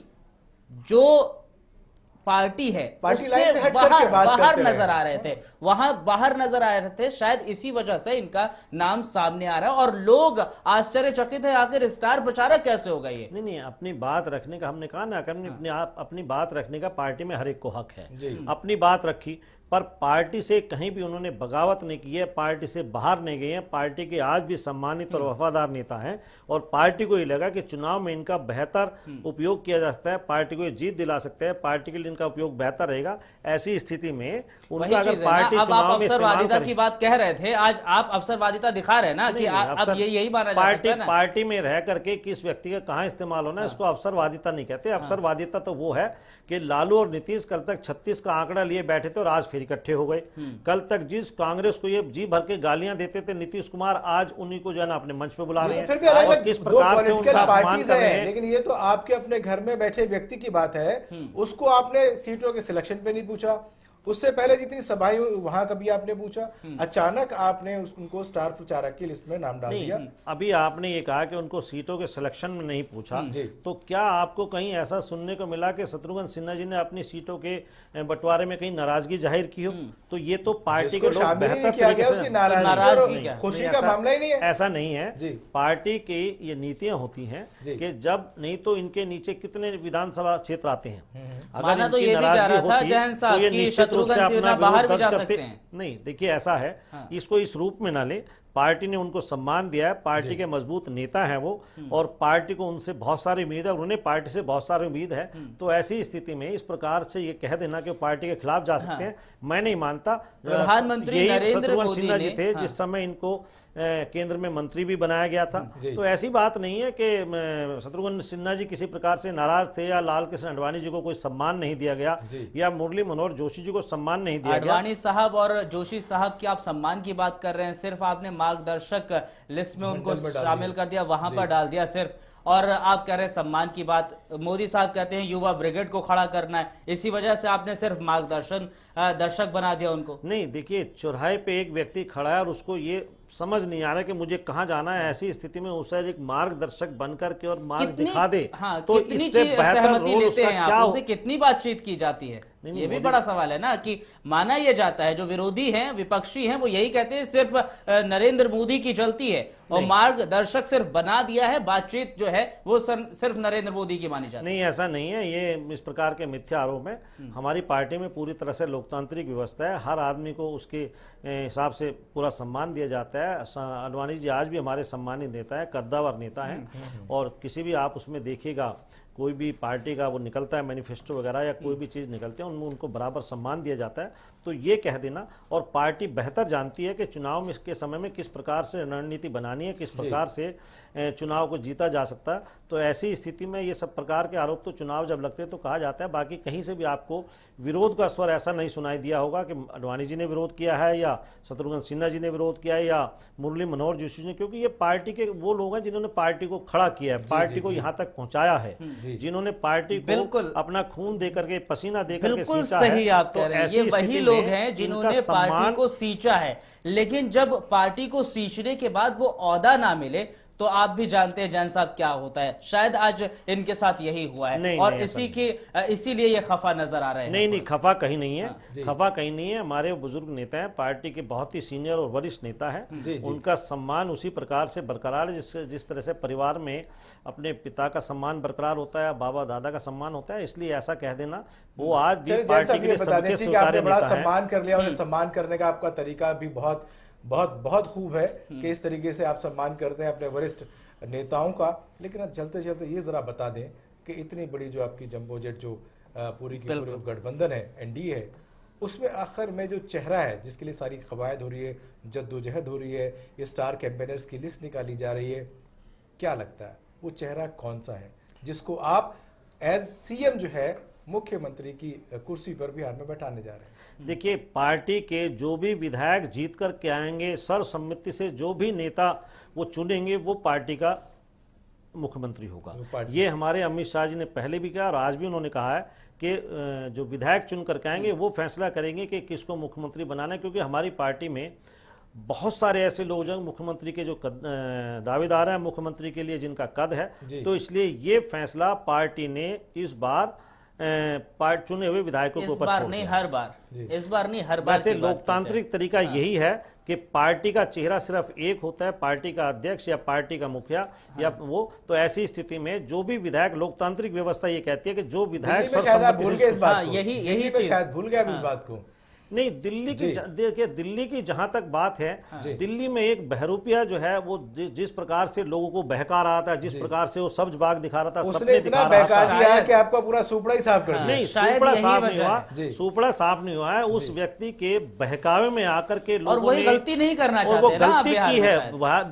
जो पार्टी है पार्टी लाइन से उससे हट करके बात बाहर करते रहे। नजर आ रहे थे, वहां बाहर नजर आ रहे थे। शायद इसी वजह से इनका नाम सामने आ रहा है और लोग आश्चर्यचकित है, आखिर स्टार प्रचारक कैसे होगा ये। नहीं, अपनी बात रखने का हमने कहा ना, अपनी बात रखने का पार्टी में हर एक को हक है। अपनी बात रखी, पर पार्टी से कहीं भी उन्होंने बगावत नहीं की है, पार्टी से बाहर नहीं गए हैं। पार्टी के आज भी सम्मानित और वफादार नेता हैं और पार्टी को ये लगा कि चुनाव में इनका बेहतर उपयोग किया जा सकता है, पार्टी को ये जीत दिला सकते हैं, पार्टी के लिए इनका उपयोग बेहतर रहेगा। ऐसी स्थिति में उनका अगर पार्टी अब आप चुनाव में अवसरवादिता की बात कह रहे थे, आज आप अवसरवादिता दिखा रहे हैं ना कि अब यही माना जा सकता है ना। पार्टी में रह करके किस व्यक्ति का कहां इस्तेमाल होना है, इसको अवसरवादिता नहीं कहते। अवसरवादिता तो वो है कि लालू और नीतीश कल तक 36 का आंकड़ा लिए बैठे थे और आज फिर इकट्ठे हो गए। कल तक जिस कांग्रेस को ये जी भर के गालियां देते थे नीतीश कुमार, आज उन्हीं को जो है ना अपने मंच पे बुला रहे हैं। फिर भी अलग और अलग किस दो प्रकार से पॉलिटिकल उनका अपमान पार्टीज कर रहे हैं, हैं। लेकिन ये तो आपके अपने घर में बैठे व्यक्ति की बात है। उसको आपने सीटों के सिलेक्शन पे नहीं पूछा, उससे पहले जितनी सभाएं हुई वहां कभी आपने पूछा, अचानक आपने उनको स्टार प्रचारक की लिस्ट में नाम डाल दिया। अभी आपने ये कहा कि उनको सीटों के सिलेक्शन में नहीं पूछा, तो क्या आपको कहीं ऐसा सुनने को मिला कि शत्रुघ्न सिन्हा जी ने अपनी सीटों के बंटवारे में कहीं नाराजगी जाहिर की हो? तो ये तो पार्टी के लोग बेहतर तरीके से नाराजगी खुशी का मामला ही नहीं है। ऐसा नहीं है। पार्टी की ये नीतियां होती हैं कि जब नहीं तो इनके नीचे कितने विधानसभा क्षेत्र आते हैं, माना तो ये भी जा रहा था जैन साहब की शत्रुघ्न सिन्हा बाहर भी जा सकते हैं। नहीं देखिए, ऐसा है, इसको इस रूप में ना ले। पार्टी ने उनको सम्मान दिया है, पार्टी के मजबूत नेता हैं वो, और पार्टी को उनसे बहुत सारी उम्मीद है, उन्हें पार्टी से बहुत सारी उम्मीद है। तो ऐसी स्थिति में इस प्रकार से ये कह देना कि पार्टी के खिलाफ जा सकते हैं, मैं नहीं मानता। प्रधानमंत्री नरेंद्र मोदी सिन्हा जी थे जिस समय इनको केंद्र में मंत्री भी बनाया गया था। तो ऐसी बात नहीं है कि शत्रुघ्न सिन्हा जी किसी प्रकार से नाराज थे या लाल कृष्ण आडवाणी जी को कोई सम्मान नहीं दिया गया या मुरली मनोहर जोशी जी को सम्मान नहीं दिया गया। आडवाणी साहब और जोशी साहब की आप सम्मान की बात कर रहे हैं, सिर्फ आपने मार्गदर्शक लिस्ट में उनको शामिल कर दिया, वहां पर डाल दिया सिर्फ, और आप कह रहे हैं सम्मान की बात। मोदी साहब कहते हैं युवा ब्रिगेड को खड़ा करना है, इसी वजह से आपने सिर्फ दर्शक बना दिया उनको। नहीं देखिए, चौराहे पे एक व्यक्ति खड़ा है और उसको ये समझ नहीं आ रहा कि मुझे कहाँ जाना है, ऐसी स्थिति में उसे एक मार्गदर्शक बनकर के और मार्ग दिखा दे, तो इससे सहमति लेते हैं आप, उनसे कितनी बातचीत की जाती है? ये भी बड़ा सवाल है ना कि माना यह जाता है जो विरोधी हैं, विपक्षी हैं, वो यही कहते हैं सिर्फ नरेंद्र मोदी की चलती है और मार्गदर्शक सिर्फ बना दिया है, बातचीत जो है वो सिर्फ नरेंद्र मोदी की मानी जाती है। नहीं, ऐसा नहीं है। ये इस प्रकार के मिथ्या आरोप है। हमारी पार्टी में पूरी तरह से लोकतांत्रिक व्यवस्था है, हर आदमी को उसके हिसाब से पूरा सम्मान दिया जाता है। आडवाणी जी आज भी हमारे सम्मानित नेता है, कद्दावर नेता है, और किसी भी आप उसमें देखिएगा कोई भी पार्टी का वो निकलता है मैनिफेस्टो वगैरह या कोई भी चीज़ निकलते हैं, उनमें उनको बराबर सम्मान दिया जाता है। तो ये कह देना, और पार्टी बेहतर जानती है कि चुनाव में इसके समय में किस प्रकार से रणनीति बनानी है, किस प्रकार से चुनाव को जीता जा सकता है। तो ऐसी स्थिति में ये सब प्रकार के आरोप तो चुनाव जब लगते हैं तो कहा जाता है। बाकी कहीं से भी आपको विरोध का स्वर ऐसा नहीं सुनाई दिया होगा कि आडवाणी जी ने विरोध किया है या शत्रुघ्न सिन्हा जी ने विरोध किया है या मुरली मनोहर जोशी ने, क्योंकि ये पार्टी के वो लोग हैं जिन्होंने पार्टी को खड़ा किया है, पार्टी को यहाँ तक पहुँचाया है, जिन्होंने पार्टी को अपना खून देकर के, पसीना देकर के सींचा है। सही आप कह रहे हैं, ये वही लोग हैं जिन्होंने पार्टी को सींचा है, लेकिन जब पार्टी को सींचने के बाद वो ओहदा ना मिले तो आप भी जानते हैं जैन साहब क्या होता है, शायद आज इनके साथ यही हुआ है। नहीं, और नहीं, इसीलिए ये खफा नजर आ रहे हैं। नहीं, खफा कहीं नहीं है, खफा कहीं नहीं है। हमारे बुजुर्ग नेता हैं, पार्टी के बहुत ही सीनियर और वरिष्ठ नेता है, उनका सम्मान उसी प्रकार से बरकरार है जिस तरह से परिवार में अपने पिता का सम्मान बरकरार होता है, बाबा दादा का सम्मान होता है, इसलिए ऐसा कह देना वो आज भी पार्टी के लिए सबके ठीक है, आपने बड़ा नेता है। सम्मान कर लिया और सम्मान करने का आपका तरीका भी बहुत बहुत बहुत खूब है कि इस तरीके से आप सम्मान करते हैं अपने वरिष्ठ नेताओं का। लेकिन अब चलते चलते ये जरा बता दें कि इतनी बड़ी जो आपकी जंबो जेट जो पूरी की पूरी गठबंधन है, एनडीए है, उसमें आखिर में जो चेहरा है जिसके लिए सारी कवायद हो रही है, जद्दोजहद हो रही है, ये स्टार कैंपेनर्स की लिस्ट निकाली जा रही है, क्या लगता है वो चेहरा कौन सा है जिसको आप एज सीएम जो है मुख्यमंत्री की कुर्सी पर बिहार में बैठाने जा रहे हैं? देखिए, पार्टी के जो भी विधायक जीत कर के आएंगे, सर्वसम्मति से जो भी नेता वो चुनेंगे, वो पार्टी का मुख्यमंत्री होगा। ये हमारे अमित शाह जी ने पहले भी कहा और आज भी उन्होंने कहा है कि जो विधायक चुन करके आएंगे वो फैसला करेंगे कि किसको मुख्यमंत्री बनाना है, क्योंकि हमारी पार्टी में बहुत सारे ऐसे लोग जो मुख्यमंत्री के जो दावेदार हैं मुख्यमंत्री के लिए जिनका कद है, तो इसलिए ये फैसला पार्टी ने इस बार चुने हुए विधायकों के ऊपर छोड़ दिया। इस बार नहीं हर बार वैसे लोकतांत्रिक तरीका यही है कि पार्टी का चेहरा सिर्फ एक होता है, पार्टी का अध्यक्ष या पार्टी का मुखिया या वो। तो ऐसी स्थिति में जो भी विधायक, लोकतांत्रिक व्यवस्था ये कहती है कि जो विधायक भूल गए इस बात को, यही शायद भूल गया इस बात को। नहीं, दिल्ली की देखिए, दिल्ली की जहां तक बात है, दिल्ली में एक बहरूपिया जो है वो जिस प्रकार से लोगों को बहका रहा था, जिस प्रकार से वो सब्ज बाग दिखा रहा था, उसने इतना बहका दिया कि आपका पूरा सुपड़ा ही साफ कर दिया। नहीं, सुपड़ा साफ नहीं हुआ, सुपड़ा साफ नहीं हुआ है। उस व्यक्ति के बहकावे में आकर के लोगों ने गलती नहीं करना चाहते, वो गलती की है।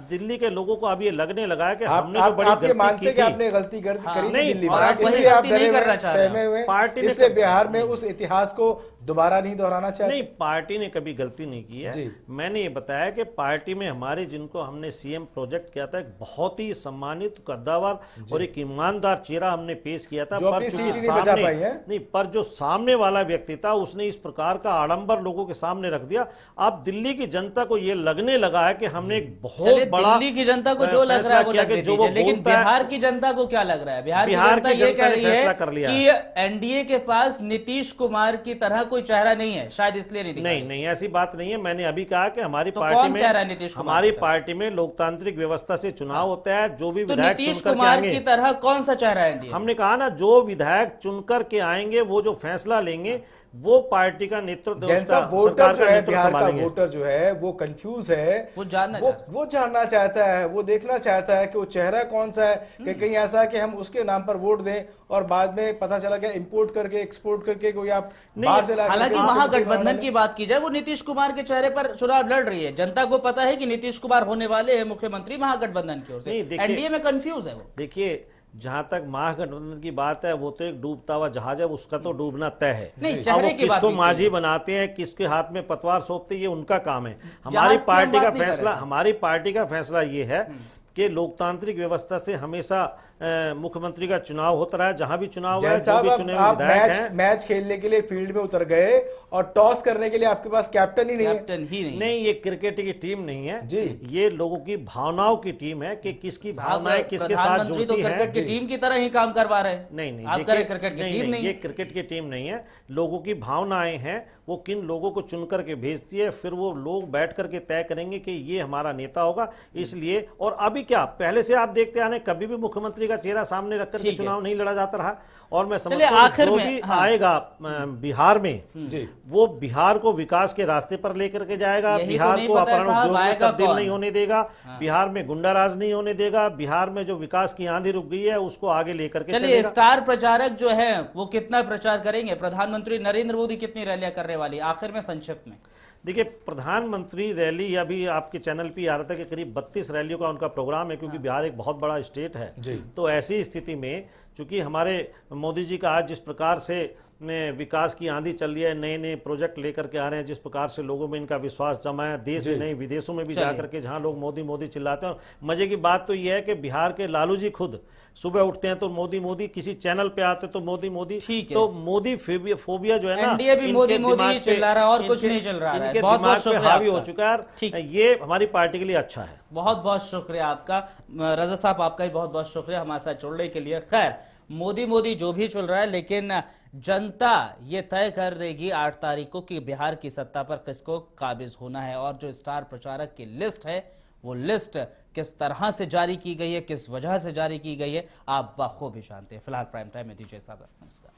दिल्ली के लोगों को अब ये लगने लगा है कि हमने तो बड़ी गलती की थी। आपने गलती करी नहीं, दिल्ली में, इसलिए आप सहमे हुए, पार्टी इसलिए बिहार में उस इतिहास को दोबारा नहीं दोहराना चाहते। नहीं, पार्टी ने कभी गलती नहीं की है। मैंने ये बताया कि पार्टी में हमारे जिनको हमने सीएम प्रोजेक्ट किया था, एक बहुत ही सम्मानित, कद्दावर और एक ईमानदार चेहरा हमने पेश किया था, पर जो सामने वाला व्यक्ति था उसने इस प्रकार का आडंबर लोगों के सामने रख दिया। अब दिल्ली की जनता को ये लगने लगा है कि हमने एक बहुत बड़ा, दिल्ली की जनता को जो लग रहा है वो लग दीजिए, लेकिन बिहार की जनता को क्या लग रहा है? बिहार की जनता ये कह रही है कि एनडीए के पास नीतीश कुमार की तरह कोई चेहरा नहीं है, शायद इसलिए नहीं, ऐसी बात नहीं है। मैंने अभी कहा कि हमारी पार्टी में लोकतांत्रिक व्यवस्था से चुनाव होता है। जो भी विधायक नीतीश कुमार की तरह कौन सा चेहरा है? हमने कहा ना, जो विधायक चुनकर के आएंगे, वो जो फैसला लेंगे, वो पार्टी का नेतृत्व, वोटर जो है, बिहार का वोटर जो है वो कंफ्यूज है, वो जानना चाहता है, वो देखना चाहता है कि वो चेहरा कौन सा है, कि कहीं ऐसा कि हम उसके नाम पर वोट दें और बाद में पता चला कि इंपोर्ट करके एक्सपोर्ट करके कोई आप बाहर से ला। हालांकि महागठबंधन की बात की जाए, वो नीतीश कुमार के चेहरे पर चुनाव लड़ रही है, जनता को पता है कि नीतीश कुमार होने वाले हैं मुख्यमंत्री महागठबंधन की ओर से, एनडीए में कंफ्यूज है वो। देखिए, जहां तक महागठबंधन की बात है, वो तो एक डूबता हुआ जहाज है, उसका तो डूबना तय है। नहीं, चेहरे की बात किसको माझी बनाते हैं, किसके हाथ में पतवार सौंपते हैं, ये उनका काम है। हमारी पार्टी का फैसला ये है कि लोकतांत्रिक व्यवस्था से हमेशा मुख्यमंत्री का चुनाव होता रहा, जहां भी चुनाव है, जो भी चुने हुए विधायक हैं। मैच खेलने के लिए फील्ड में उतर गए और टॉस करने के लिए आपके पास कैप्टन ही नहीं है। नहीं, ये क्रिकेट की टीम नहीं है जी, ये लोगों की भावनाओं की टीम है कि किसकी भावनाएं किसके साथ जुड़ती हैं। क्रिकेट की टीम की तरह ही काम करवा रहे हैं। नहीं, क्रिकेट की टीम नहीं, ये क्रिकेट की टीम नहीं है। लोगों की भावनाएं हैं, वो किन लोगों को चुन करके भेजती है, फिर वो लोग बैठ करके तय करेंगे कि ये हमारा नेता होगा। इसलिए, और अभी क्या, पहले से आप देखते आने, कभी भी मुख्यमंत्री का चेहरा सामने रखकर के चुनाव नहीं लड़ा जाता रहा। और मैं समझता हूं जो भी आएगा बिहार में, वो बिहार को विकास के रास्ते पर लेकर के जाएगा, बिहार को अपहरण उद्योग में तब्दील नहीं होने देगा, बिहार में गुंडाराज नहीं होने देगा, बिहार में जो विकास की आंधी रुक गई है उसको आगे लेकर के चलिए। स्टार प्रचारक जो है वो कितना प्रचार करेंगे? प्रधानमंत्री नरेंद्र मोदी कितनी रैलियां करने वाली? आखिर में संक्षिप्त में देखिए, प्रधानमंत्री रैली अभी आपके चैनल पे आ रहा था कि करीब 32 रैलियों का उनका प्रोग्राम है, क्योंकि बिहार एक बहुत बड़ा स्टेट है। तो ऐसी स्थिति में चूंकि हमारे मोदी जी का आज जिस प्रकार से विकास की आंधी चल रही है, नए नए प्रोजेक्ट लेकर के आ रहे हैं, जिस प्रकार से लोगों में इनका विश्वास जमा है, देश ही नहीं विदेशों में भी जाकर के जहां लोग मोदी मोदी चिल्लाते हैं। मजे की बात तो यह है कि बिहार के लालू जी खुद सुबह उठते हैं तो मोदी मोदी, किसी चैनल पे आते तो मोदी मोदी, तो मोदी फोबिया जो है ना, एनडीए भी मोदी मोदी चिल्ला रहा है और कुछ नहीं चल रहा है, इनके दिमाग पे हावी हो चुका है। ये हमारी पार्टी के लिए अच्छा है। बहुत बहुत शुक्रिया आपका। रजा साहब, आपका भी बहुत बहुत शुक्रिया हमारे साथ जुड़ने के लिए। खैर, मोदी जो भी चल रहा है, लेकिन जनता ये तय कर देगी 8 तारीख को कि बिहार की सत्ता पर किसको काबिज होना है। और जो स्टार प्रचारक की लिस्ट है, वो लिस्ट किस तरह से जारी की गई है, किस वजह से जारी की गई है, आप बखूबी जानते हैं। फिलहाल प्राइम टाइम में दीजिए इजाजत। नमस्कार।